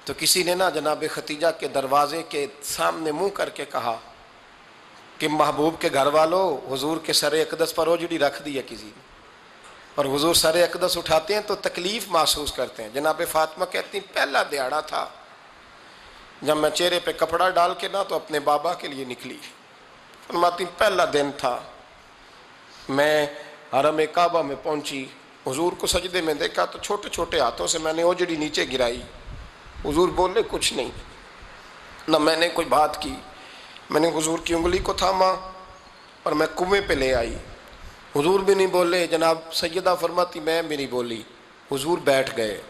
تو کسی نے نہ جناب ختیجہ کے دروازے کے سامنے منہ کر کے کہا کہ محبوب کے گھر والوں حضور کے سر اقدس پر اوجڑی رکھ دی ہے کسی نے، اور حضور سر اقدس اٹھاتے ہیں تو تکلیف محسوس کرتے ہیں۔ جناب فاطمہ کہتی ہیں پہلا دیہڑا تھا جب میں چہرے پہ کپڑا ڈال کے نہ تو اپنے بابا کے لیے نکلی، فرماتی پہلا دن تھا، میں حرم کعبہ میں پہنچی، حضور کو سجدے میں دیکھا تو چھوٹے چھوٹے ہاتھوں سے میں نے اوجڑی نیچے گرائی، حضور بولے کچھ نہیں، نہ میں نے کوئی بات کی، میں نے حضور کی انگلی کو تھاما اور میں کنویں پہ لے آئی، حضور بھی نہیں بولے، جناب سیدہ فرماتی میں بھی نہیں بولی، حضور بیٹھ گئے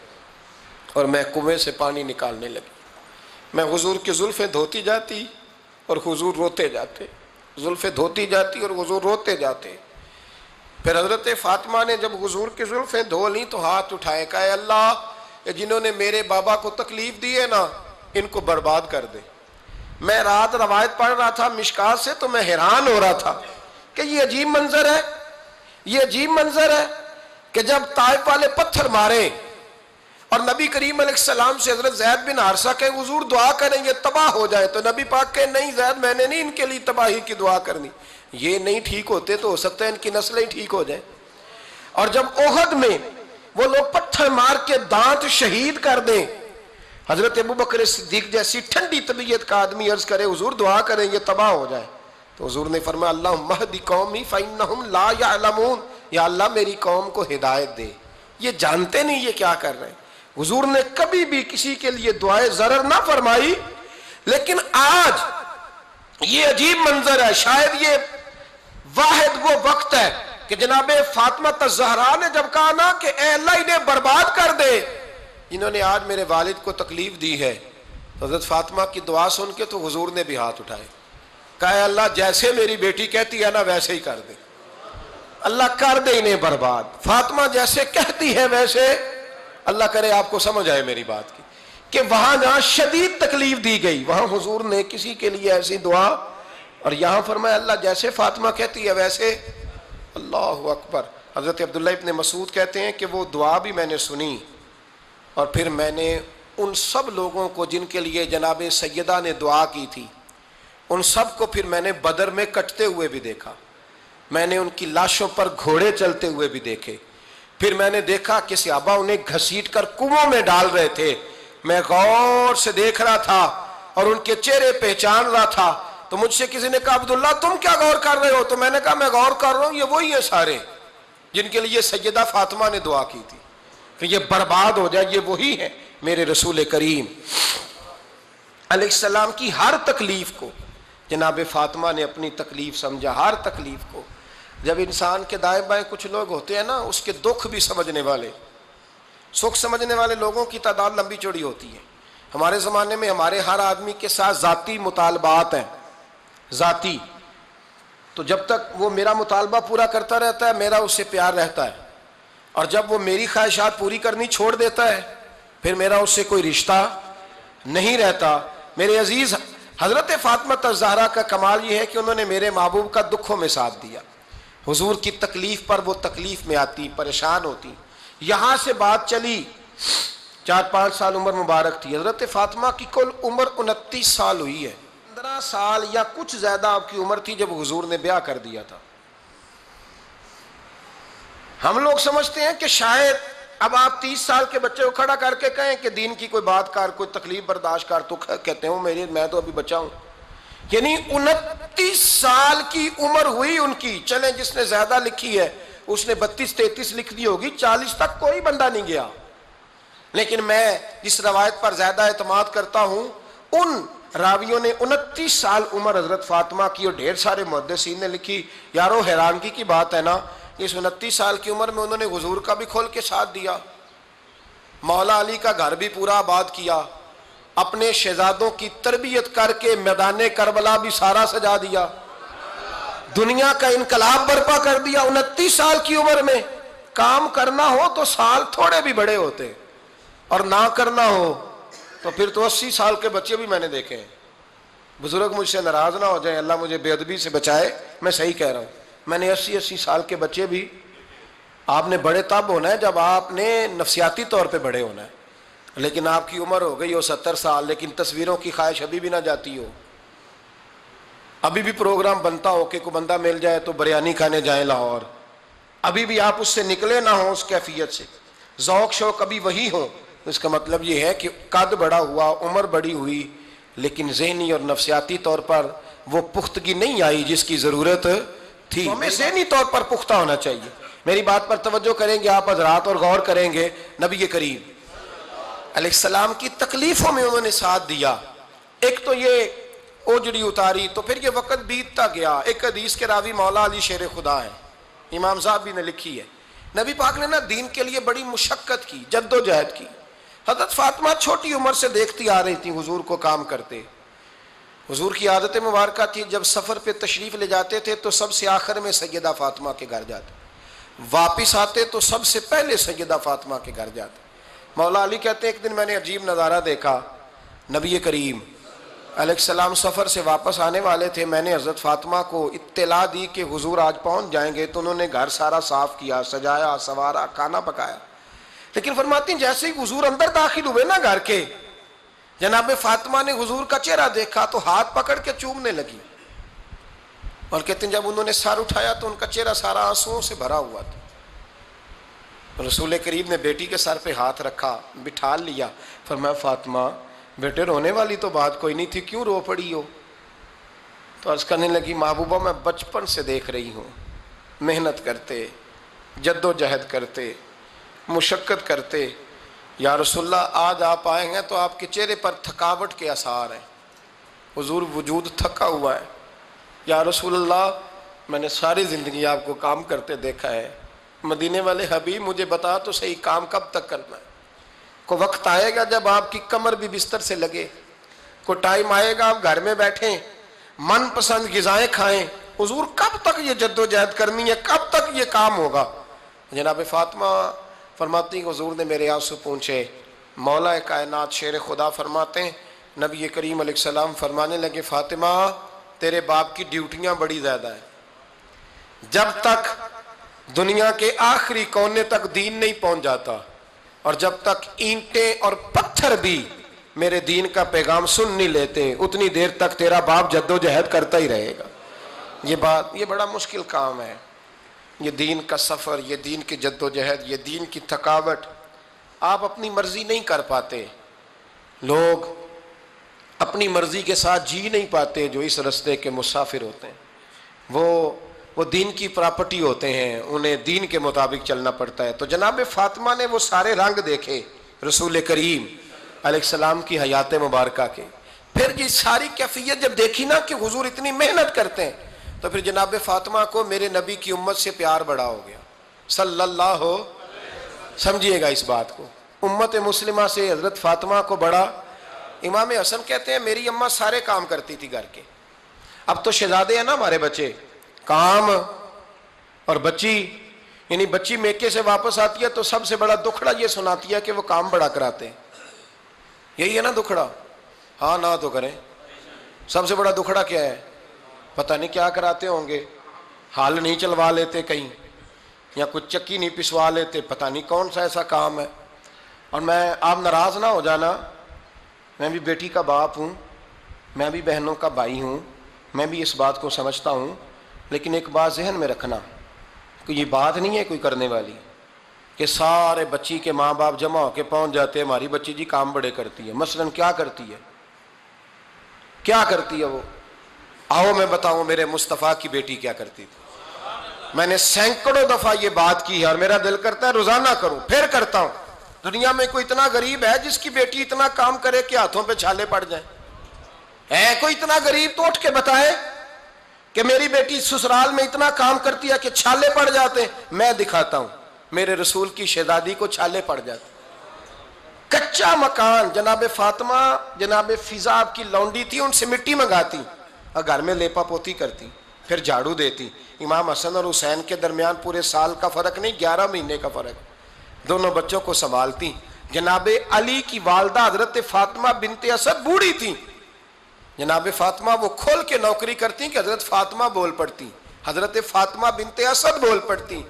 اور میں کنویں سے پانی نکالنے لگی، میں حضور کی زلفیں دھوتی جاتی اور حضور روتے جاتے، زلفیں دھوتی جاتی اور حضور روتے جاتے۔ پھر حضرت فاطمہ نے جب حضور کی زلفیں دھو لیں تو ہاتھ اٹھائے، کہا اے اللہ جنہوں نے میرے بابا کو تکلیف دی ہے نا ان کو برباد کر دے۔ میں رات روایت پڑھ رہا تھا مشکات سے تو میں حیران ہو رہا تھا کہ یہ عجیب منظر ہے، یہ عجیب منظر ہے کہ جب طائف والے پتھر مارے اور نبی کریم علیہ السلام سے حضرت زید بن حارثہ کہ حضور دعا کریں یہ تباہ ہو جائے، تو نبی پاک کہ نہیں زید میں نے نہیں ان کے لیے تباہی کی دعا کرنی، یہ نہیں ٹھیک ہوتے تو ہو سکتا ہے ان کی نسلیں ٹھیک ہو جائیں۔ اور جب احد میں وہ لوگ پتھر مار کے دانت شہید کر دیں، حضرت ابوبکر صدیق جیسی ٹھنڈی طبیعت کا آدمی عرض کرے حضور دعا کریں یہ تباہ ہو جائے، تو حضور نے فرمایا اللہم اہد قومی فإنہم لا یعلمون، یا اللہ میری قوم کو ہدایت دے، یہ جانتے نہیں یہ کیا کر رہے ہیں۔ حضور نے کبھی بھی کسی کے لیے دعائے ضرر نہ فرمائی، لیکن آج یہ عجیب منظر ہے، شاید یہ واحد وہ وقت ہے کہ جناب فاطمہ الزہرا نے جب کہا نا کہ اے اللہ انہیں برباد کر دے، انہوں نے آج میرے والد کو تکلیف دی ہے، تو حضرت فاطمہ کی دعا سن کے تو حضور نے بھی ہاتھ اٹھائے، کہا اے اللہ جیسے میری بیٹی کہتی ہے نا ویسے ہی کر دے، اللہ کر دے انہیں برباد. فاطمہ جیسے کہتی ہے ویسے، اللہ کرے آپ کو سمجھ آئے میری بات کی، کہ وہاں جہاں شدید تکلیف دی گئی وہاں حضور نے کسی کے لیے ایسی دعا، اور یہاں فرمایا اللہ جیسے فاطمہ کہتی ہے ویسے. اللہ اکبر. حضرت عبداللہ ابن مسعود کہتے ہیں کہ وہ دعا بھی میں نے سنی، اور پھر میں نے ان سب لوگوں کو جن کے لیے جناب سیدہ نے دعا کی تھی، ان سب کو پھر میں نے بدر میں کٹتے ہوئے بھی دیکھا. میں نے ان کی لاشوں پر گھوڑے چلتے ہوئے بھی دیکھے. پھر میں نے دیکھا کہ صحابہ انہیں گھسیٹ کر کنووں میں ڈال رہے تھے. میں غور سے دیکھ رہا تھا اور ان کے چہرے پہچان رہا تھا. تو مجھ سے کسی نے کہا عبداللہ تم کیا غور کر رہے ہو؟ تو میں نے کہا میں غور کر رہا ہوں یہ وہی ہیں سارے جن کے لیے سیدہ فاطمہ نے دعا کی تھی کہ یہ برباد ہو جائے. یہ وہی ہیں میرے رسول کریم علیہ السلام کی ہر تکلیف کو جناب فاطمہ نے اپنی تکلیف سمجھا. ہر تکلیف کو. جب انسان کے دائیں بائیں کچھ لوگ ہوتے ہیں نا، اس کے دکھ بھی سمجھنے والے، سکھ سمجھنے والے لوگوں کی تعداد لمبی چوڑی ہوتی ہے. ہمارے زمانے میں ہمارے ہر آدمی کے ساتھ ذاتی مطالبات ہیں، ذاتی. تو جب تک وہ میرا مطالبہ پورا کرتا رہتا ہے میرا اس سے پیار رہتا ہے، اور جب وہ میری خواہشات پوری کرنی چھوڑ دیتا ہے پھر میرا اس سے کوئی رشتہ نہیں رہتا. میرے عزیز حضرت فاطمہ الزہرا کا کمال یہ ہے کہ انہوں نے میرے محبوب کا دکھوں میں ساتھ دیا. حضور کی تکلیف پر وہ تکلیف میں آتی، پریشان ہوتی. یہاں سے بات چلی 4-5 سال عمر مبارک تھی. حضرت فاطمہ کی کل عمر 29 سال ہوئی ہے. 15 سال یا کچھ زیادہ آپ کی عمر تھی جب حضور نے بیاہ کر دیا تھا. ہم لوگ سمجھتے ہیں کہ شاید اب آپ 30 سال کے بچے کو کھڑا کر کے کہیں کہ دین کی کوئی بات کر، کوئی تکلیف برداشت کر، تو کہتے ہیں میں تو ابھی بچہ ہوں. یعنی 29 سال کی عمر ہوئی ان کی. چلیں جس نے زیادہ لکھی ہے اس نے 32-33 لکھ دی ہوگی، 40 تک کوئی بندہ نہیں گیا. لیکن میں جس روایت پر زیادہ اعتماد کرتا ہوں ان راویوں نے 29 سال عمر حضرت فاطمہ کی، اور ڈھیر سارے محدثین نے لکھی. یارو حیرانگی کی بات ہے نا، اس 29 سال کی عمر میں انہوں نے حضور کا بھی کھول کے ساتھ دیا، مولا علی کا گھر بھی پورا آباد کیا، اپنے شہزادوں کی تربیت کر کے میدان کربلا بھی سارا سجا دیا، دنیا کا انقلاب برپا کر دیا. 29 سال کی عمر میں کام کرنا ہو تو سال تھوڑے بھی بڑے ہوتے، اور نہ کرنا ہو تو پھر تو 80 سال کے بچے بھی میں نے دیکھے ہیں. بزرگ مجھ سے ناراض نہ ہو جائیں، اللہ مجھے بے ادبی سے بچائے، میں صحیح کہہ رہا ہوں. میں نے 80 سال کے بچے بھی. آپ نے بڑے تب ہونا ہے جب آپ نے نفسیاتی طور پہ بڑے ہونا ہے. لیکن آپ کی عمر ہو گئی ہو 70 سال لیکن تصویروں کی خواہش ابھی بھی نہ جاتی ہو. ابھی بھی پروگرام بنتا ہو کہ کوئی بندہ مل جائے تو بریانی کھانے جائیں لاہور. ابھی بھی آپ اس سے نکلے نہ ہوں، اس کیفیت سے ذوق شوق ابھی وہی ہو. اس کا مطلب یہ ہے کہ قد بڑا ہوا، عمر بڑی ہوئی، لیکن ذہنی اور نفسیاتی طور پر وہ پختگی نہیں آئی جس کی ضرورت تھی. ہمیں ذہنی طور پر پختہ ہونا چاہیے. میری بات پر توجہ کریں گے آپ حضرات اور غور کریں گے. نبی کریم علیہ السلام کی تکلیفوں میں انہوں نے ساتھ دیا. ایک تو یہ اوجڑی اتاری تو پھر یہ وقت بیتتا گیا. ایک حدیث کے راوی مولا علی شیر خدا ہے، امام صاحب نے لکھی ہے. نبی پاک نے نا دین کے لیے بڑی مشقت کی، جد و جہد کی. حضرت فاطمہ چھوٹی عمر سے دیکھتی آ رہی تھی حضور کو کام کرتے. حضور کی عادت مبارکہ تھی جب سفر پہ تشریف لے جاتے تھے تو سب سے آخر میں سیدہ فاطمہ کے گھر جاتے، واپس آتے تو سب سے پہلے سیدہ فاطمہ کے گھر جاتے. مولا علی کہتے ہیں ایک دن میں نے عجیب نظارہ دیکھا. نبی کریم علیہ السلام سفر سے واپس آنے والے تھے. میں نے حضرت فاطمہ کو اطلاع دی کہ حضور آج پہنچ جائیں گے، تو انہوں نے گھر سارا صاف کیا، سجایا، سنوارا، کھانا پکایا. لیکن فرماتی ہیں جیسے ہی حضور اندر داخل ہوئے نا گھر کے، جناب فاطمہ نے حضور کا چہرہ دیکھا تو ہاتھ پکڑ کے چومنے لگی. اور کہتے ہیں جب انہوں نے سر اٹھایا تو ان کا چہرہ سارا آنسوؤں سے بھرا ہوا تھا. رسول کریم نے بیٹی کے سر پہ ہاتھ رکھا، بٹھا لیا. فرمایا فاطمہ بیٹے رونے والی تو بات کوئی نہیں تھی، کیوں رو پڑی ہو؟ تو عرض کرنے لگی محبوبہ میں بچپن سے دیکھ رہی ہوں محنت کرتے، جد و جہد کرتے، مشقت کرتے. یا رسول اللہ آج آپ آئے ہیں تو آپ کے چہرے پر تھکاوٹ کے آثار ہیں، حضور وجود تھکا ہوا ہے. یا رسول اللہ میں نے ساری زندگی آپ کو کام کرتے دیکھا ہے. مدینے والے حبیب مجھے بتا تو صحیح کام کب تک کرنا ہے؟ کو وقت آئے گا جب آپ کی کمر بھی بستر سے لگے، کو ٹائم آئے گا آپ گھر میں بیٹھیں من پسند غذائیں کھائیں، حضور کب تک یہ جدوجہد کرنی ہے، کب تک یہ کام ہوگا؟ جناب فاطمہ فرماتی ہیں حضور نے میرے آنسو پونچھے۔ مولا کائنات شیر خدا فرماتے ہیں نبی کریم علیہ السلام فرمانے لگے فاطمہ تیرے باپ کی ڈیوٹیاں بڑی زیادہ ہیں، جب تک دنیا کے آخری کونے تک دین نہیں پہنچ جاتا اور جب تک اینٹیں اور پتھر بھی میرے دین کا پیغام سن نہیں لیتے اتنی دیر تک تیرا باپ جدوجہد کرتا ہی رہے گا۔ یہ بڑا مشکل کام ہے، یہ دین کا سفر، یہ دین کی جدوجہد، یہ دین کی تھکاوٹ آپ اپنی مرضی نہیں کر پاتے۔ لوگ اپنی مرضی کے ساتھ جی نہیں پاتے جو اس رستے کے مسافر ہوتے ہیں، وہ دین کی پراپرٹی ہوتے ہیں، انہیں دین کے مطابق چلنا پڑتا ہے۔ تو جناب فاطمہ نے وہ سارے رنگ دیکھے رسول کریم علیہ السلام کی حیات مبارکہ کے، پھر یہ ساری کیفیت جب دیکھی نا کہ حضور اتنی محنت کرتے ہیں تو پھر جناب فاطمہ کو میرے نبی کی امت سے پیار بڑا ہو گیا صلی اللہ ہو۔ سمجھیے گا اس بات کو، امت مسلمہ سے حضرت فاطمہ کو بڑا۔ امام حسن کہتے ہیں میری اماں سارے کام کرتی تھی گھر کے، اب تو شہزادے ہیں نا ہمارے بچے، کام اور بچی، یعنی بچی میکے سے واپس آتی ہے تو سب سے بڑا دکھڑا یہ سناتی ہے کہ وہ کام بڑا کراتے ہیں۔ یہی ہے نا دکھڑا؟ ہاں نہ تو کریں، سب سے بڑا دکھڑا کیا ہے؟ پتہ نہیں کیا کراتے ہوں گے، حال نہیں چلوا لیتے کہیں، یا کچھ چکی نہیں پسوا لیتے، پتہ نہیں کون سا ایسا کام ہے۔ اور آپ ناراض نہ ہو جانا، میں بھی بیٹی کا باپ ہوں، میں بھی بہنوں کا بھائی ہوں، میں بھی اس بات کو سمجھتا ہوں، لیکن ایک بات ذہن میں رکھنا کہ یہ بات نہیں ہے کوئی کرنے والی کہ سارے بچی کے ماں باپ جمع ہو کے پہنچ جاتے ہیں ہماری بچی جی کام بڑے کرتی ہے۔ مثلا کیا کرتی ہے؟ کیا کرتی ہے وہ؟ آؤ میں بتاؤں میرے مصطفیٰ کی بیٹی کیا کرتی تھی۔ میں نے سینکڑوں دفعہ یہ بات کی ہے اور میرا دل کرتا ہے روزانہ کروں، پھر کرتا ہوں۔ دنیا میں کوئی اتنا غریب ہے جس کی بیٹی اتنا کام کرے کہ ہاتھوں پہ چھالے پڑ جائیں؟ ہے کوئی اتنا غریب تو اٹھ کے بتائے کہ میری بیٹی سسرال میں اتنا کام کرتی ہے کہ چھالے پڑ جاتے ہیں؟ میں دکھاتا ہوں، میرے رسول کی شہزادی کو چھالے پڑ جاتے۔ کچا مکان، جناب فاطمہ جناب فضا آپ کی لونڈی تھی، ان سے مٹی منگاتی اور گھر میں لیپا پوتی کرتی، پھر جھاڑو دیتی۔ امام حسن اور حسین کے درمیان پورے سال کا فرق نہیں، 11 مہینے کا فرق، دونوں بچوں کو سنبھالتی۔ جناب علی کی والدہ حضرت فاطمہ بنت اسد بوڑھی تھی، جناب فاطمہ وہ کھول کے نوکری کرتی کہ حضرت فاطمہ بول پڑتی، حضرت فاطمہ بنت اسد بول پڑتی،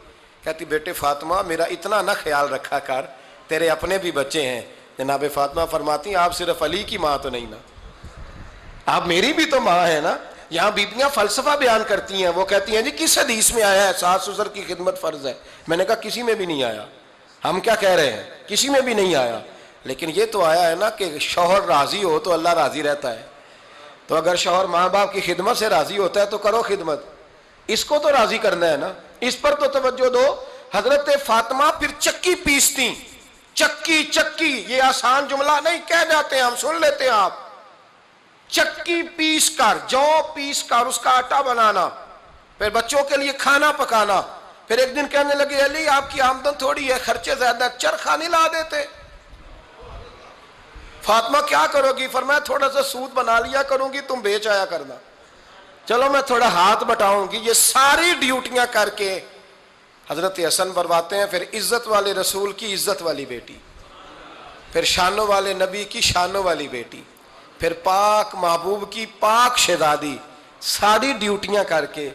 کہتی بیٹے فاطمہ میرا اتنا نہ خیال رکھا کر، تیرے اپنے بھی بچے ہیں۔ جناب فاطمہ فرماتی آپ صرف علی کی ماں تو نہیں نا، آپ میری بھی تو ماں ہے نا۔ یہاں بیبیاں فلسفہ بیان کرتی ہیں، وہ کہتی ہیں جی کس حدیث میں آیا ہے ساس سسر کی خدمت فرض ہے؟ میں نے کہا کسی میں بھی نہیں آیا۔ ہم کیا کہہ رہے ہیں؟ کسی میں بھی نہیں آیا، لیکن یہ تو آیا ہے نا کہ شوہر راضی ہو تو اللہ راضی رہتا ہے۔ تو اگر شوہر ماں باپ کی خدمت سے راضی ہوتا ہے تو کرو خدمت، اس کو تو راضی کرنا ہے نا، اس پر تو توجہ دو۔ حضرت فاطمہ پھر چکی پیستی، چکی چکی، یہ آسان جملہ نہیں، کہہ جاتے ہیں ہم، سن لیتے ہیں آپ۔ چکی پیس کر، جو پیس کر اس کا آٹا بنانا، پھر بچوں کے لیے کھانا پکانا۔ پھر ایک دن کہنے لگے علی آپ کی آمدن تھوڑی ہے، خرچے زیادہ، چرخہ نہیں لا دیتے؟ فاطمہ کیا کرو گی؟ فرمایا تھوڑا سا سود بنا لیا کروں گی، تم بیچ آیا کرنا۔ چلو میں تھوڑا ہاتھ بٹاؤں گی۔ یہ ساری ڈیوٹیاں کر کے حضرت حسن برواتے ہیں، پھر عزت والے رسول کی عزت والی بیٹی، پھر شانوں والے نبی کی شانوں والی بیٹی، پھر پاک محبوب کی پاک شہزادی، ساری ڈیوٹیاں کر کے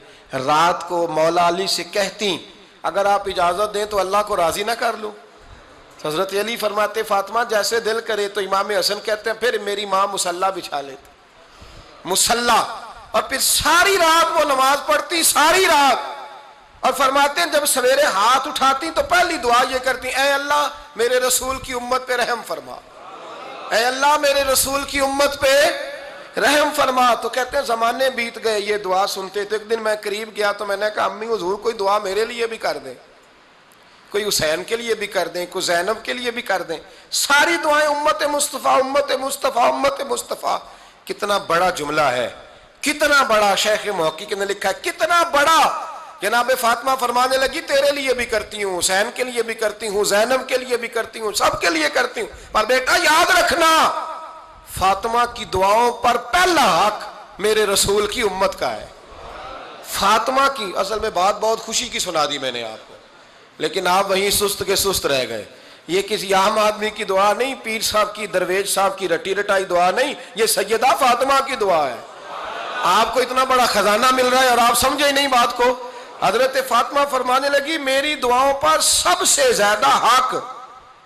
رات کو مولا علی سے کہتی اگر آپ اجازت دیں تو اللہ کو راضی نہ کر لوں؟ حضرت علی فرماتے فاطمہ جیسے دل کرے۔ تو امام حسن کہتے ہیں پھر میری ماں مصلی بچھا لیتی، مصلی، اور پھر ساری رات وہ نماز پڑھتی، ساری رات، اور فرماتے ہیں جب سویرے ہاتھ اٹھاتی تو پہلی دعا یہ کرتی اے اللہ میرے رسول کی امت پہ رحم فرما، اے اللہ میرے رسول کی امت پہ رحم فرما۔ تو کہتے ہیں زمانے بیت گئے یہ دعا سنتے، تو ایک دن میں قریب گیا تو میں نے کہا امی حضور کوئی دعا میرے لیے بھی کر دیں، کوئی حسین کے لیے بھی کر دیں، کوئی زینب کے لیے بھی کر دیں۔ ساری دعائیں امت مصطفیٰ امت مصطفیٰ امت مصطفیٰ۔ کتنا بڑا جملہ ہے، کتنا بڑا، شیخ محقق نے لکھا ہے کتنا بڑا۔ جناب فاطمہ فرمانے لگی تیرے لیے بھی کرتی ہوں، حسین کے لیے بھی کرتی ہوں، زینب کے لیے بھی کرتی ہوں، سب کے لیے کرتی ہوں، پر بیٹا یاد رکھنا فاطمہ کی دعاؤں پر پہلا حق میرے رسول کی امت کا ہے۔ فاطمہ کی، اصل میں بات بہت خوشی کی سنا دی میں نے آپ کو، لیکن آپ وہیں سست کے سست رہ گئے. یہ کسی عام آدمی کی دعا نہیں، پیر صاحب کی، درویش صاحب کی رٹی رٹائی دعا نہیں، یہ سیدہ فاطمہ کی دعا ہے. آپ کو اتنا بڑا خزانہ مل رہا ہے اور آپ سمجھے ہی نہیں بات کو. حضرت فاطمہ فرمانے لگی میری دعاؤں پر سب سے زیادہ حق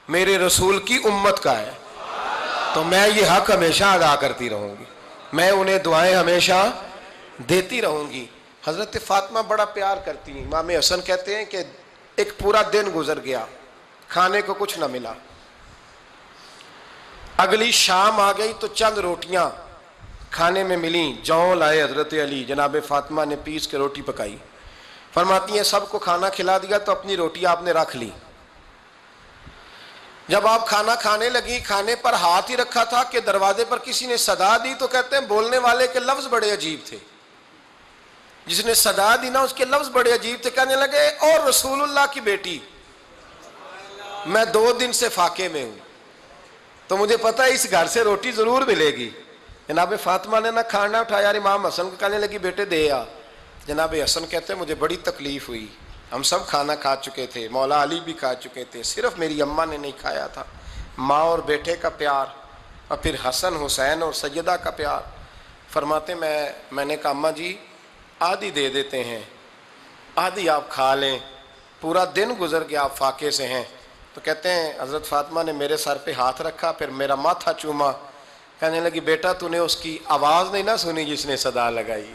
میرے رسول کی امت کا ہے، تو میں یہ حق ہمیشہ ادا کرتی رہوں گی، میں انہیں دعائیں ہمیشہ دیتی رہوں گی. حضرت فاطمہ بڑا پیار کرتی ہیں. امام حسن کہتے ہیں کہ ایک پورا دن گزر گیا، کھانے کو کچھ نہ ملا. اگلی شام آ گئی تو چند روٹیاں کھانے میں ملیں. جوں لائے حضرت علی، جناب فاطمہ نے پیس کے روٹی پکائی. فرماتی ہیں سب کو کھانا کھلا دیا تو اپنی روٹی آپ نے رکھ لی. جب آپ کھانا کھانے لگی، کھانے پر ہاتھ ہی رکھا تھا کہ دروازے پر کسی نے صدا دی. تو کہتے ہیں بولنے والے کے لفظ بڑے عجیب تھے، جس نے صدا دی نا اس کے لفظ بڑے عجیب تھے. کہنے لگے اور رسول اللہ کی بیٹی، میں 2 دن سے فاقے میں ہوں، تو مجھے پتا ہے اس گھر سے روٹی ضرور ملے گی. جناب فاطمہ نے نہ کھانا اٹھایا اور امام حسن کو کہنے لگی بیٹے دے آ. جناب حسن کہتے ہیں مجھے بڑی تکلیف ہوئی، ہم سب کھانا کھا چکے تھے، مولا علی بھی کھا چکے تھے، صرف میری اماں نے نہیں کھایا تھا. ماں اور بیٹے کا پیار، اور پھر حسن حسین اور سیدہ کا پیار. فرماتے میں نے کہا اماں جی آدھی دے دیتے ہیں، آدھی آپ کھا لیں، پورا دن گزر گیا آپ فاقے سے ہیں. تو کہتے ہیں حضرت فاطمہ نے میرے سر پہ ہاتھ رکھا، پھر میرا ماتھا چوما. کہنے لگی بیٹا تو نے اس کی آواز نہیں نہ سنی جس نے صدا لگائی.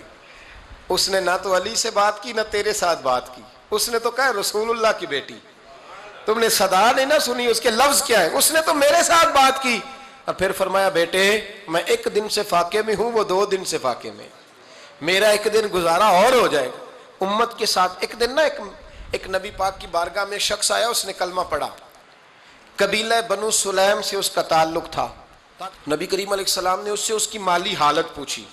اس نے نہ تو علی سے بات کی نہ تیرے ساتھ بات کی، اس نے تو کہا رسول اللہ کی بیٹی. تم نے صدا نہیں نہ سنی، اس کے لفظ کیا ہے، اس نے تو میرے ساتھ بات کی. اور پھر فرمایا بیٹے میں 1 دن سے فاقے میں ہوں، وہ 2 دن سے فاقے میں، میرا 1 دن گزارا اور ہو جائے گا امت کے ساتھ. ایک دن نا ایک نبی پاک کی بارگاہ میں شخص آیا، اس نے کلمہ پڑھا. قبیلہ بنو سلیم سے اس کا تعلق تھا. نبی کریم علیہ السلام نے اس سے اس کی مالی حالت پوچھی.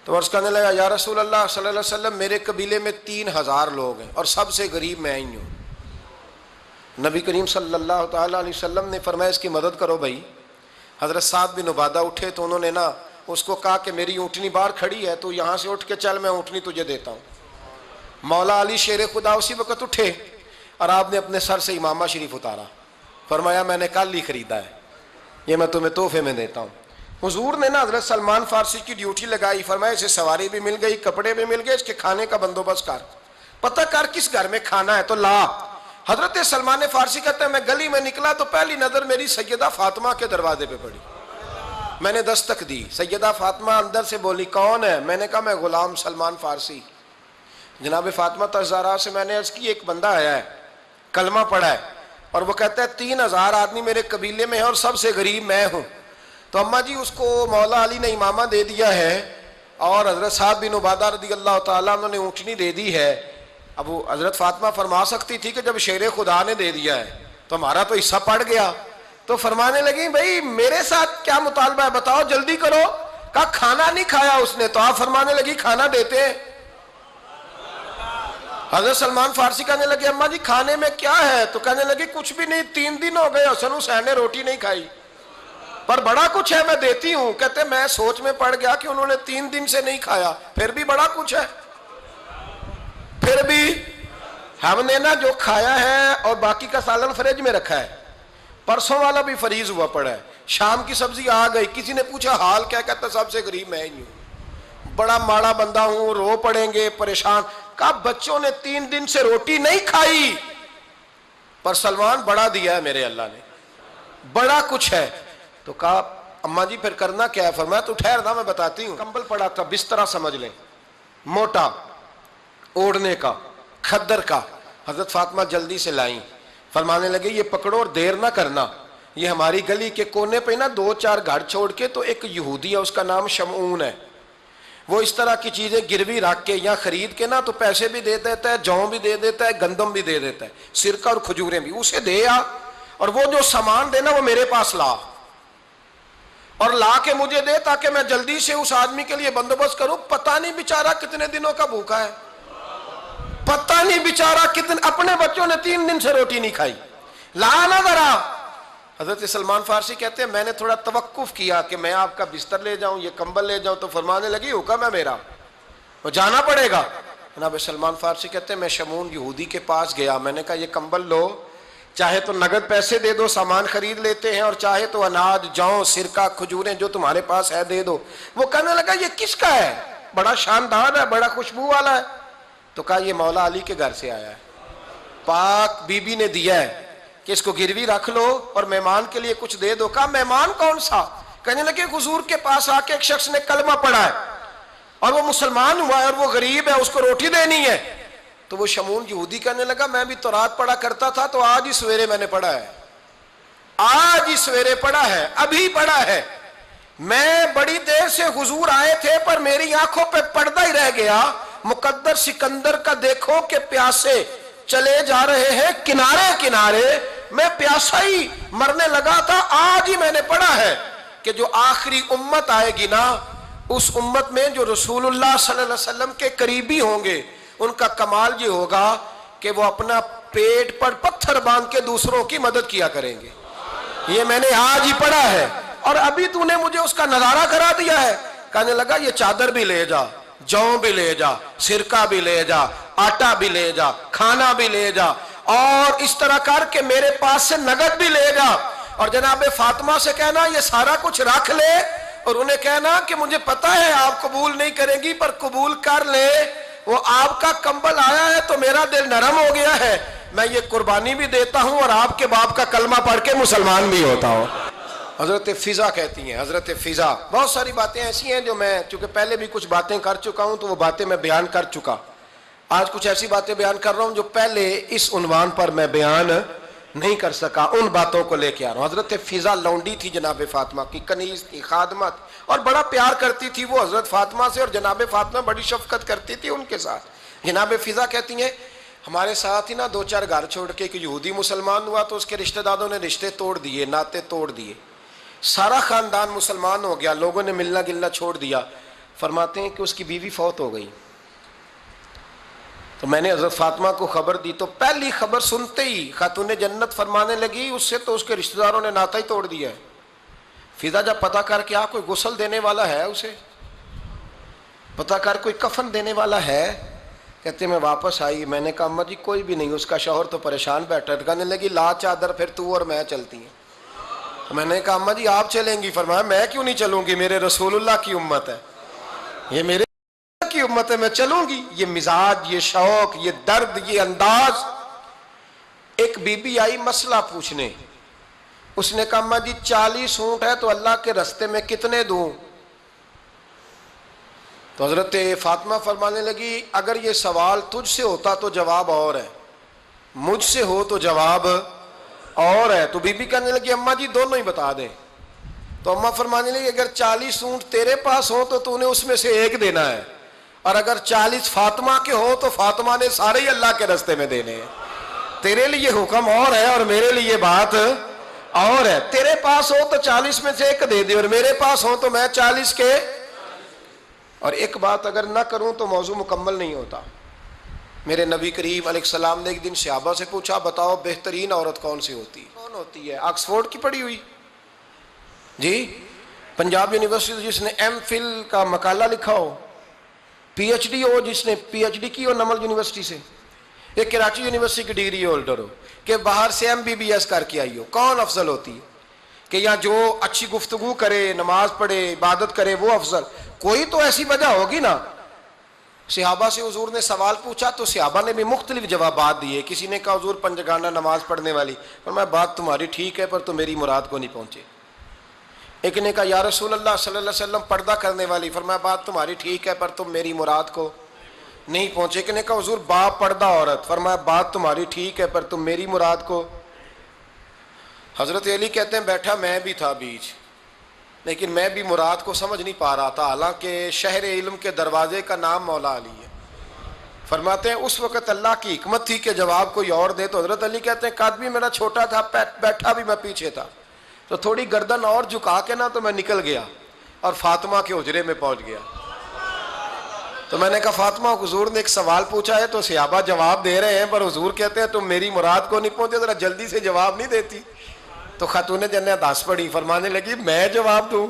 تو عرض کرنے لگا یا رسول اللہ صلی اللہ علیہ وسلم میرے قبیلے میں 3000 لوگ ہیں اور سب سے غریب میں ہی ہوں. نبی کریم صلی اللہ تعالیٰ علیہ وسلم نے فرمایا اس کی مدد کرو بھائی. حضرت سعد بن عبادہ اٹھے تو انہوں نے نا اس کو کہا کہ میری اونٹنی باہر کھڑی ہے تو یہاں سے اٹھ کے چل، میں اونٹنی تجھے دیتا ہوں. مولا علی شیر خدا اسی وقت اٹھے اور آپ نے اپنے سر سے امامہ شریف اتارا. فرمایا میں نے کل ہی خریدا ہے، یہ میں تمہیں تحفے میں دیتا ہوں. حضور نے نا حضرت سلمان فارسی کی ڈیوٹی لگائی. فرمایا اسے سواری بھی مل گئی، کپڑے بھی مل گئے، اس کے کھانے کا بندوبست کر، پتہ کر کس گھر میں کھانا ہے تو لا. حضرت سلمان فارسی کہتے ہیں میں گلی میں نکلا تو پہلی نظر میری سیدہ فاطمہ کے دروازے پہ پڑی. میں نے دستک دی، سیدہ فاطمہ اندر سے بولی کون ہے؟ میں نے کہا میں غلام سلمان فارسی. جناب فاطمہ تزارہ سے میں نے عرض کی ایک بندہ آیا ہے، کلمہ پڑھا ہے، اور وہ کہتا ہے 3000 آدمی میرے قبیلے میں ہیں اور سب سے غریب میں ہوں. تو اماں جی اس کو مولا علی نے امامہ دے دیا ہے اور حضرت سعد بن عبادہ رضی اللہ تعالیٰ عنہ نے اونٹنی دے دی ہے. اب وہ حضرت فاطمہ فرما سکتی تھی کہ جب شیر خدا نے دے دیا ہے تو ہمارا تو حصہ پڑ گیا. تو فرمانے لگی بھائی میرے ساتھ کیا مطالبہ ہے بتاؤ جلدی کرو. کہا کھانا نہیں کھایا اس نے. تو آپ فرمانے لگی کھانا دیتے ہیں. حضرت سلمان فارسی کہنے لگے اماں جی کھانے میں کیا ہے؟ تو کہنے لگی کچھ بھی نہیں، 3 دن ہو گئے حسن حسین نے روٹی نہیں کھائی، پر بڑا کچھ ہے میں دیتی ہوں. کہتے میں سوچ میں پڑ گیا کہ انہوں نے 3 دن سے نہیں کھایا، پھر بھی بڑا کچھ ہے. پھر بھی ہم نے نا جو کھایا ہے اور باقی کا سالن فریج میں رکھا ہے، پرسوں والا بھی فریز ہوا پڑا ہے، شام کی سبزی آ گئی. کسی نے پوچھا حال کیا؟ کہتا سب سے غریب میں ہی ہوں، بڑا ماڑا بندہ ہوں، رو پڑیں گے پریشان. کہا بچوں نے 3 دن سے روٹی نہیں کھائی، پر سلمان بڑا دیا ہے میرے اللہ نے، بڑا کچھ ہے. تو کہا اماں جی پھر کرنا کیا ہے؟ فرمایا تو ٹھہر نا میں بتاتی ہوں. کمبل پڑا تھا، بسترا سمجھ لیں، موٹا اوڑھنے کا، کھدر کا. حضرت فاطمہ جلدی سے لائیں. فرمانے لگے یہ پکڑو اور دیر نہ کرنا. یہ ہماری گلی کے کونے پہ نا 2-4 گھر چھوڑ کے تو ایک یہودی ہے، اس کا نام شمعون ہے، وہ اس طرح کی چیزیں گروی رکھ کے یا خرید کے نا تو پیسے بھی دے دیتا ہے، جوں بھی دے دیتا ہے، گندم بھی دے دیتا ہے، سرکہ اور کھجوریں بھی. اسے دے آ اور وہ جو سامان دینا وہ میرے پاس لا، اور لا کے مجھے دے تاکہ میں جلدی سے اس آدمی کے لیے بندوبست کروں. پتہ نہیں بیچارہ کتنے دنوں کا بھوکا ہے، پتہ نہیں بیچارہ کتنے، اپنے بچوں نے 3 دن سے روٹی نہیں کھائی. لا نہ ذرا. حضرت سلمان فارسی کہتے ہیں میں نے تھوڑا توقف کیا کہ میں آپ کا بستر لے جاؤں، یہ کمبل لے جاؤں. تو فرمانے لگی حکم ہے میرا، وہ جانا پڑے گا. جناب سلمان فارسی کہتے ہیں میں شمون یہودی کے پاس گیا، میں نے کہا یہ کمبل لو، چاہے تو نگد پیسے دے دو، سامان خرید لیتے ہیں، اور چاہے تو اناج، جوں، سرکہ، کھجوریں جو تمہارے پاس ہے دے دو۔ وہ کہنے لگا یہ کس کا ہے؟ بڑا شاندار ہے، بڑا خوشبو والا ہے۔ تو کہا یہ مولا علی کے گھر سے آیا ہے، پاک بی بی نے دیا ہے کہ اس کو گروی رکھ لو اور مہمان کے لیے کچھ دے دو۔ کہا مہمان کون سا؟ کہنے لگے حضور کے پاس آ کے ایک شخص نے کلمہ پڑھا ہے اور وہ مسلمان ہوا ہے اور وہ غریب ہے، اس کو روٹی دینی ہے۔ تو وہ شمون یہودی کہنے لگا میں بھی تورات پڑھا کرتا تھا، تو آج ہی سویرے میں نے پڑھا ہے، آج ہی سویرے پڑھا ہے، ابھی پڑھا ہے۔ میں بڑی دیر سے حضور آئے تھے پر میری آنکھوں پہ پردہ ہی رہ گیا، مقدر سکندر کا دیکھو کہ پیاسے چلے جا رہے ہیں کنارے کنارے، میں پیاسا ہی مرنے لگا تھا، آج ہی میں نے پڑھا ہے کہ جو آخری امت آئے گی نا، اس امت میں جو رسول اللہ صلی اللہ علیہ وسلم کے قریبی ہوں گے، ان کا کمال یہ ہوگا کہ وہ اپنا پیٹ پر پتھر باندھ کے دوسروں کی مدد کیا کریں گے۔ یہ میں نے آج ہی پڑھا ہے اور ابھی تو نے مجھے اس کا نظارہ کرا دیا ہے۔ کہنے لگا یہ چادر بھی لے جا، جوں بھی لے جا، سرکہ بھی لے جا، آٹا بھی لے جا، کھانا بھی لے جا، اور اس طرح کر کے میرے پاس سے نگد بھی لے جا، اور جناب فاطمہ سے کہنا یہ سارا کچھ رکھ لے، اور انہیں کہنا کہ مجھے پتا ہے آپ قبول نہیں کریں گی پر قبول کر لے، وہ آپ کا کمبل آیا ہے تو میرا دل نرم ہو گیا ہے، میں یہ قربانی بھی دیتا ہوں اور آپ کے باپ کا کلمہ پڑھ کے مسلمان بھی ہوتا ہوں۔ حضرت فضا کہتی ہیں، حضرت فضا، بہت ساری باتیں ایسی ہیں جو میں چونکہ پہلے بھی کچھ باتیں کر چکا ہوں تو وہ باتیں میں بیان کر چکا، آج کچھ ایسی باتیں بیان کر رہا ہوں جو پہلے اس عنوان پر میں بیان نہیں کر سکا، ان باتوں کو لے کے آ رہا ہوں۔ حضرت فضا لونڈی تھی جناب فاطمہ کی، کنیز تھی، خادمہ تھی، اور بڑا پیار کرتی تھی وہ حضرت فاطمہ سے، اور جناب فاطمہ بڑی شفقت کرتی تھی ان کے ساتھ۔ جناب فضا کہتی ہیں ہمارے ساتھ ہی نا دو چار گھر چھوڑ کے ایک یہودی مسلمان ہوا تو اس کے رشتہ داروں نے رشتے توڑ دیے، ناطے توڑ دیے، سارا خاندان مسلمان ہو گیا، لوگوں نے ملنا گلنا چھوڑ دیا۔ فرماتے ہیں کہ اس کی بیوی فوت ہو گئی، تو میں نے حضرت فاطمہ کو خبر دی، تو پہلی خبر سنتے ہی خاتون جنت فرمانے لگی اس سے تو اس کے رشتہ داروں نے ناتا ہی توڑ دیا ہے۔ فضا جب پتہ کر کے کوئی غسل دینے والا ہے، اسے پتہ کر کوئی کفن دینے والا ہے، کہتے میں واپس آئی، میں نے کہا اماں جی کوئی بھی نہیں، اس کا شوہر تو پریشان بیٹھا ہے۔ کہنے لگی لا چادر پھر تو اور میں چلتی ہیں۔ تو میں نے کہا اماں جی آپ چلیں گی؟ فرمایا میں کیوں نہیں چلوں گی، میرے رسول اللہ کی امت ہے، یہ میرے کی امت ہے، میں چلوں گی۔ یہ مزاج، یہ شوق، یہ درد، یہ انداز۔ ایک بی بی آئی مسئلہ پوچھنے، اس نے کہا اماں جی 40 اونٹ ہے تو اللہ کے رستے میں کتنے دوں؟ تو حضرت فاطمہ فرمانے لگی اگر یہ سوال تجھ سے ہوتا تو جواب اور ہے، مجھ سے ہو تو جواب اور ہے۔ تو بی بی کہنے لگی اماں جی دونوں ہی بتا دیں۔ تو اماں فرمانے لگی اگر 40 اونٹ تیرے پاس ہو تو تو نے اس میں سے ایک دینا ہے، اور اگر 40 فاطمہ کے ہو تو فاطمہ نے سارے ہی اللہ کے رستے میں دینے ہیں۔ تیرے لیے حکم اور ہے اور میرے لیے بات اور ہے، تیرے پاس ہو تو 40 میں سے ایک دے دے، اور میرے پاس ہو تو میں 40 کے، اور ایک بات اگر نہ کروں تو موضوع مکمل نہیں ہوتا۔ میرے نبی کریم علیہ السلام نے ایک دن صحابہ سے پوچھا بتاؤ بہترین عورت کون سی ہوتی ہے؟ کون ہوتی ہے؟ آکسفورڈ کی پڑھی ہوئی جی، پنجاب یونیورسٹی جس نے ایم فل کا مقالہ لکھا ہو، پی ایچ ڈی ہو جس نے پی ایچ ڈی کی ہو نمل یونیورسٹی سے، ایک کراچی یونیورسٹی کی ڈگری ہولڈر ہو، کہ باہر سے ایم بی بی ایس کر کے آئی ہو، کون افضل ہوتی ہے؟ کہ یا جو اچھی گفتگو کرے، نماز پڑھے، عبادت کرے وہ افضل؟ کوئی تو ایسی وجہ ہوگی نا۔ صحابہ سے حضور نے سوال پوچھا تو صحابہ نے بھی مختلف جوابات دیے، کسی نے کہا حضور پنجگانہ نماز پڑھنے والی، فرمایا بات تمہاری ٹھیک ہے پر تم میری مراد کو نہیں پہنچے۔ ایک نے کہا یا رسول اللہ صلی اللہ علیہ وسلم پردہ کرنے والی، فرمایا بات تمہاری ٹھیک ہے پر تم میری مراد کو نہیں پہنچے۔ ایک نے کہا حضور با پردہ عورت، فرمایا بات تمہاری ٹھیک ہے پر تم میری مراد کو۔ حضرت علی کہتے ہیں بیٹھا میں بھی تھا بیچ، لیکن میں بھی مراد کو سمجھ نہیں پا رہا تھا، حالانکہ شہر علم کے دروازے کا نام مولا علی ہے۔ فرماتے ہیں اس وقت اللہ کی حکمت تھی کہ جواب کوئی اور دے، تو حضرت علی کہتے ہیں قد بھی میرا چھوٹا تھا، بیٹھا بھی میں پیچھے تھا، تو تھوڑی گردن اور جھکا کے نا تو میں نکل گیا اور فاطمہ کے حجرے میں پہنچ گیا۔ تو میں نے کہا فاطمہ حضور نے ایک سوال پوچھا ہے تو صحابہ جواب دے رہے ہیں پر حضور کہتے ہیں تم میری مراد کو نہیں پہنچے، ذرا جلدی سے جواب نہیں دیتی؟ تو خاتون جنت ہنس پڑی، فرمانے لگی میں جواب دوں؟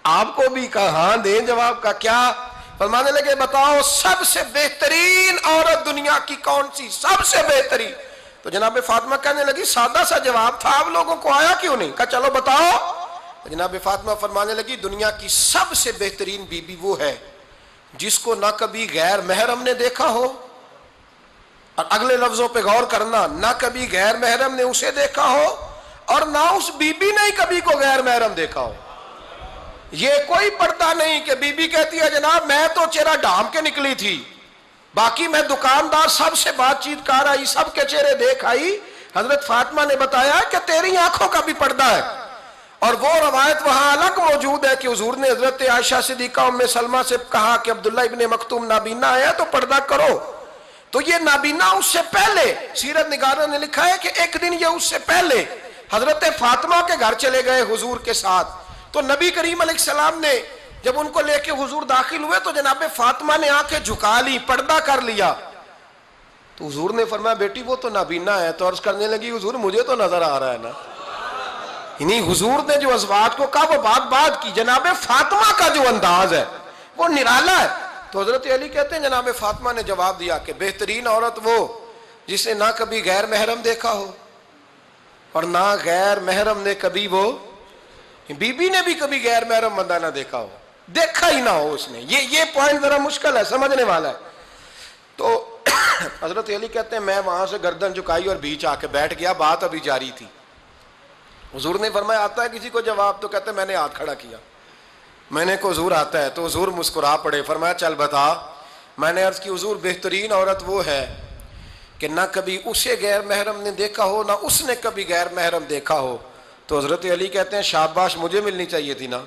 آپ کو بھی کہا ہاں دیں جواب کا، کیا فرمانے لگے بتاؤ سب سے بہترین عورت دنیا کی کون سی، سب سے بہترین؟ تو جناب فاطمہ کہنے لگی سادہ سا جواب تھا، آپ لوگوں کو آیا کیوں نہیں؟ کہا چلو بتاؤ۔ تو جناب فاطمہ فرمانے لگی دنیا کی سب سے بہترین بیوی وہ ہے جس کو نہ کبھی غیر محرم نے دیکھا ہو، اور اگلے لفظوں پہ غور کرنا، نہ کبھی غیر محرم نے اسے دیکھا ہو اور نہ اس بی بی نے کبھی کو غیر محرم دیکھا ہو۔ یہ کوئی پردہ نہیں کہ بی بی کہتی ہے جناب میں تو چہرہ ڈھام کے نکلی تھی، باقی میں دکاندار سب سے بات چیت کر آئی، سب کے چہرے دیکھ آئی۔ حضرت فاطمہ نے بتایا کہ تیری آنکھوں کا بھی پردہ ہے، اور وہ روایت وہاں الگ موجود ہے کہ حضور نے حضرت عائشہ صدیقہ ام سلمہ سے کہا کہ عبداللہ ابن مکتوم نابینا ہے تو پردہ کرو، تو یہ نابینا اس سے پہلے سیرت نگاروں نے لکھا ہے کہ ایک دن یہ اس سے پہلے حضرت فاطمہ کے گھر چلے گئے حضور کے ساتھ، تو نبی کریم علیہ السلام نے جب ان کو لے کے حضور داخل ہوئے تو جناب فاطمہ نے آنکھیں جھکا لی، پردہ کر لیا، تو حضور نے فرمایا بیٹی وہ تو نابینا ہے، تو عرض کرنے لگی حضور مجھے تو نظر آ رہا ہے نا۔ یعنی حضور نے جو ازواج کو کہا وہ بات کی، جناب فاطمہ کا جو انداز ہے وہ نرالا ہے۔ تو حضرت علی کہتے ہیں جناب فاطمہ نے جواب دیا کہ بہترین عورت وہ جس نے نہ کبھی غیر محرم دیکھا ہو اور نہ غیر محرم نے کبھی، وہ بی بی نے بھی کبھی غیر محرم بندہ نہ دیکھا ہو، دیکھا ہی نہ ہو اس نے۔ یہ پوائنٹ ذرا مشکل ہے، سمجھنے والا ہے۔ تو حضرت علی کہتے ہیں میں وہاں سے گردن جھکائی اور بیچ آ کے بیٹھ گیا، بات ابھی جاری تھی۔ حضور نے فرمایا آتا ہے کسی کو جواب؟ تو کہتے ہیں میں نے ہاتھ کھڑا کیا، میں نے کو حضور آتا ہے، تو حضور مسکرا پڑے، فرمایا چل بتا۔ میں نے عرض کی حضور بہترین عورت وہ ہے کہ نہ کبھی اسے غیر محرم نے دیکھا ہو نہ اس نے کبھی غیر محرم دیکھا ہو۔ تو حضرت علی کہتے ہیں شاباش مجھے ملنی چاہیے تھی نا۔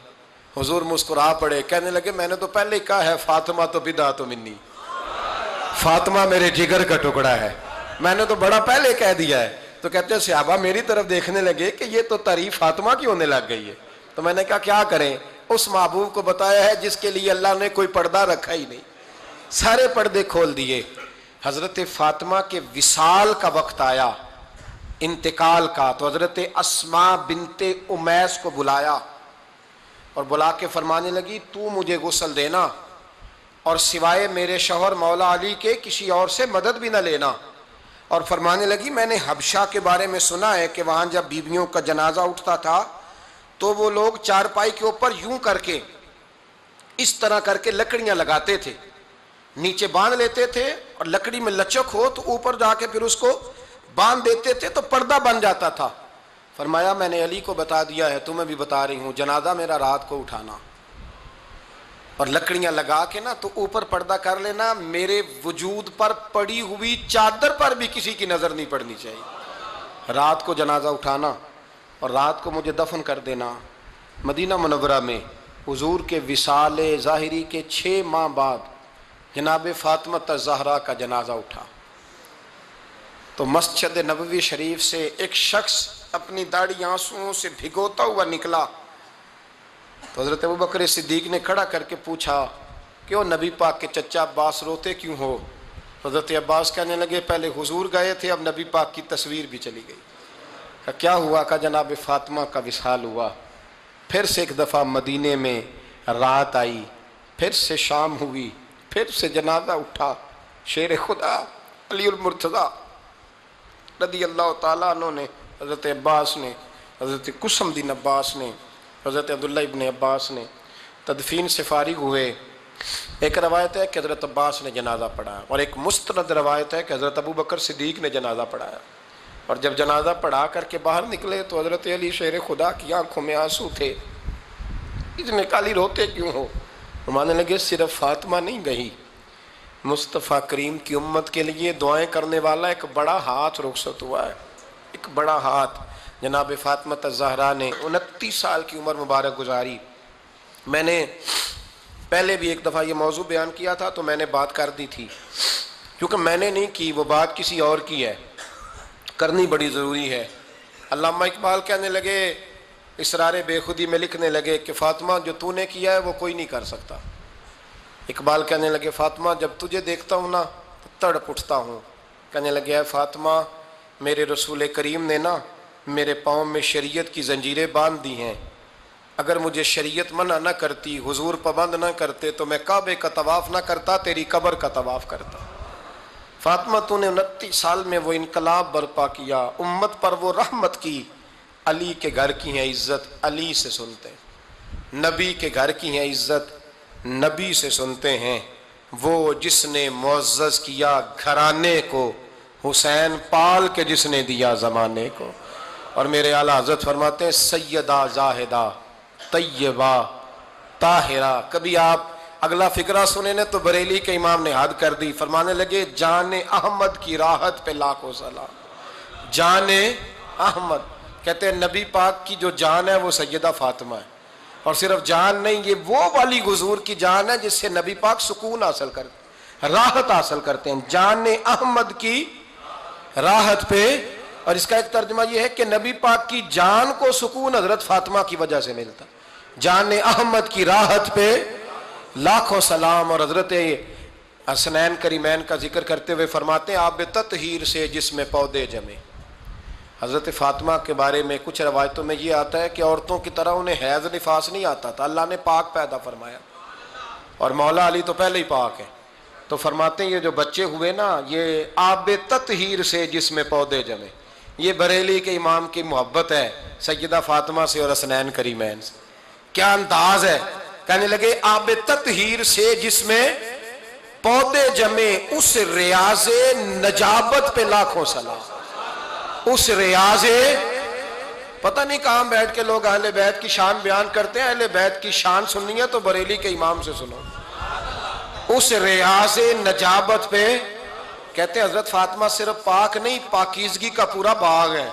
حضور مسکرا پڑے، کہنے لگے میں نے تو پہلے ہی کہا ہے فاطمہ تو بدعت منی، فاطمہ میرے جگر کا ٹکڑا ہے، میں نے تو بڑا پہلے کہہ دیا ہے۔ تو کہتے ہیں صحابہ میری طرف دیکھنے لگے کہ یہ تو تعریف فاطمہ کی ہونے لگ گئی ہے۔ تو میں نے کہا کیا کریں، اس محبوب کو بتایا ہے جس کے لیے اللہ نے کوئی پردہ رکھا ہی نہیں، سارے پردے کھول دیے۔ حضرت فاطمہ کے وصال کا وقت آیا، انتقال کا، تو حضرت اسماء بنت امیس کو بلایا اور بلا کے فرمانے لگی تو مجھے غسل دینا اور سوائے میرے شوہر مولا علی کے کسی اور سے مدد بھی نہ لینا۔ اور فرمانے لگی میں نے حبشہ کے بارے میں سنا ہے کہ وہاں جب بیویوں کا جنازہ اٹھتا تھا تو وہ لوگ چارپائی کے اوپر یوں کر کے اس طرح کر کے لکڑیاں لگاتے تھے، نیچے باندھ لیتے تھے اور لکڑی میں لچک ہو تو اوپر جا کے پھر اس کو باندھ دیتے تھے تو پردہ بن جاتا تھا۔ فرمایا میں نے علی کو بتا دیا ہے، تمہیں بھی بتا رہی ہوں، جنازہ میرا رات کو اٹھانا اور لکڑیاں لگا کے نا تو اوپر پردہ کر لینا، میرے وجود پر پڑی ہوئی چادر پر بھی کسی کی نظر نہیں پڑنی چاہیے۔ رات کو جنازہ اٹھانا اور رات کو مجھے دفن کر دینا۔ مدینہ منورہ میں حضور کے وصال ظاہری کے 6 ماہ بعد جناب فاطمہ الزہرا کا جنازہ اٹھا، تو مسجد نبوی شریف سے ایک شخص اپنی داڑھی آنسوؤں سے بھگوتا ہوا نکلا، تو حضرت ابوبکر صدیق نے کھڑا کر کے پوچھا کیوں نبی پاک کے چچا عباس روتے کیوں ہو؟ حضرت عباس کہنے لگے پہلے حضور گئے تھے اب نبی پاک کی تصویر بھی چلی گئی۔ کیا ہوا؟ کہ جناب فاطمہ کا وصال ہوا، پھر سے ایک دفعہ مدینے میں رات آئی، پھر سے شام ہوئی، پھر سے جنازہ اٹھا۔ شیر خدا علی المرتضیٰ رضی اللہ تعالیٰ عنہ نے، حضرت عباس نے، حضرت قسم دین عباس نے، حضرت عبداللہ ابن عباس نے تدفین سے فارغ ہوئے۔ ایک روایت ہے کہ حضرت عباس نے جنازہ پڑھایا اور ایک مستند روایت ہے کہ حضرت ابوبکر صدیق نے جنازہ پڑھایا، اور جب جنازہ پڑھا کر کے باہر نکلے تو حضرت علی شیر خدا کی آنکھوں میں آنسو تھے۔ اتنے کالی روتے کیوں ہو؟ فرمانے لگے صرف فاطمہ نہیں گئی، مصطفیٰ کریم کی امت کے لیے دعائیں کرنے والا ایک بڑا ہاتھ رخصت ہوا ہے، ایک بڑا ہاتھ۔ جناب فاطمہ الزہرا نے 29 سال کی عمر مبارک گزاری۔ میں نے پہلے بھی ایک دفعہ یہ موضوع بیان کیا تھا تو میں نے بات کر دی تھی، کیونکہ میں نے نہیں کی، وہ بات کسی اور کی ہے، کرنی بڑی ضروری ہے۔ علامہ اقبال کہنے لگے، اسرار بے خودی میں لکھنے لگے کہ فاطمہ جو تو نے کیا ہے وہ کوئی نہیں کر سکتا۔ اقبال کہنے لگے فاطمہ جب تجھے دیکھتا ہوں نا تو تڑپ اٹھتا ہوں۔ کہنے لگے اے فاطمہ میرے رسول کریم نے نا میرے پاؤں میں شریعت کی زنجیریں باندھ دی ہیں، اگر مجھے شریعت منع نہ کرتی، حضور پابند نہ کرتے، تو میں کعبے کا طواف نہ کرتا، تیری قبر کا طواف کرتا۔ فاطمہ تو نے 29 سال میں وہ انقلاب برپا کیا، امت پر وہ رحمت کی۔ علی کے گھر کی ہیں عزت، علی سے سنتے ہیں۔ نبی کے گھر کی ہیں عزت، نبی سے سنتے ہیں۔ وہ جس نے معزز کیا گھرانے کو، حسین پال کے جس نے دیا زمانے کو۔ اور میرے اعلیٰ حضرت فرماتے ہیں سیدہ زاہدہ طیبہ طاہرہ۔ کبھی آپ اگلا فقرہ سنے نا تو بریلی کے امام نے حد کر دی، فرمانے لگے جان احمد کی راحت پہ لاکھوں سلام۔ جان احمد کہتے ہیں نبی پاک کی جو جان ہے وہ سیدہ فاطمہ ہے، اور صرف جان نہیں، یہ وہ والی حضور کی جان ہے جس سے نبی پاک سکون حاصل کرتے ہیں، راحت حاصل کرتے ہیں۔ جان احمد کی راحت پہ، اور اس کا ایک ترجمہ یہ ہے کہ نبی پاک کی جان کو سکون حضرت فاطمہ کی وجہ سے ملتا۔ جان احمد کی راحت پہ لاکھوں سلام۔ اور حضرت حسنین کریمین کا ذکر کرتے ہوئے فرماتے ہیں آب تطہیر سے جس میں پودے جمے۔ حضرت فاطمہ کے بارے میں کچھ روایتوں میں یہ آتا ہے کہ عورتوں کی طرح انہیں حیض نفاس نہیں آتا تھا، اللہ نے پاک پیدا فرمایا، اور مولا علی تو پہلے ہی پاک ہے۔ تو فرماتے ہیں یہ جو بچے ہوئے نا، یہ آب تطہیر سے جس میں پودے جمے۔ یہ بریلی کے امام کی محبت ہے سیدہ فاطمہ سے اور حسنین کریمین سے۔ کیا انداز ہے، کہنے لگے آب تطہیر سے جس میں پودے جمے، اس ریاض نجابت پہ لاکھوں سلام۔ اس ریاض، پتہ نہیں کہاں بیٹھ کے لوگ اہل بیت کی شان بیان کرتے ہیں، اہل بیت کی شان سننی ہے تو بریلی کے امام سے سنو۔ اس ریاض نجابت پہ کہتے ہیں حضرت فاطمہ صرف پاک نہیں، پاکیزگی کا پورا باغ ہے،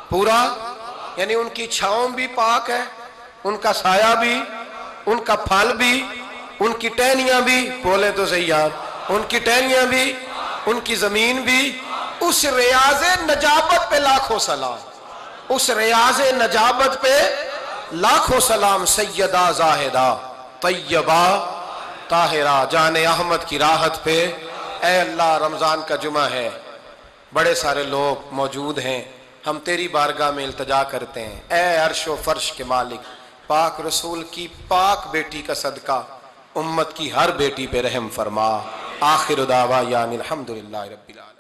پورا، یعنی ان کی چھاؤں بھی پاک ہے، ان کا سایہ بھی، ان کا پھل بھی، ان کی ٹہنیاں بھی، بولے تو صحیح یار، ان کی ٹہنیاں بھی، ان کی زمین بھی۔ اس ریاض نجابت پہ لاکھوں سلام، اس ریاض نجابت پہ لاکھوں سلام۔ سیدہ زاہدہ طیبہ طاہرہ، جان احمد کی راحت پہ۔ اے اللہ، رمضان کا جمعہ ہے، بڑے سارے لوگ موجود ہیں، ہم تیری بارگاہ میں التجا کرتے ہیں، اے عرش و فرش کے مالک، پاک رسول کی پاک بیٹی کا صدقہ امت کی ہر بیٹی پہ رحم فرما۔ آخر دعوانا الحمدللہ رب العالمین۔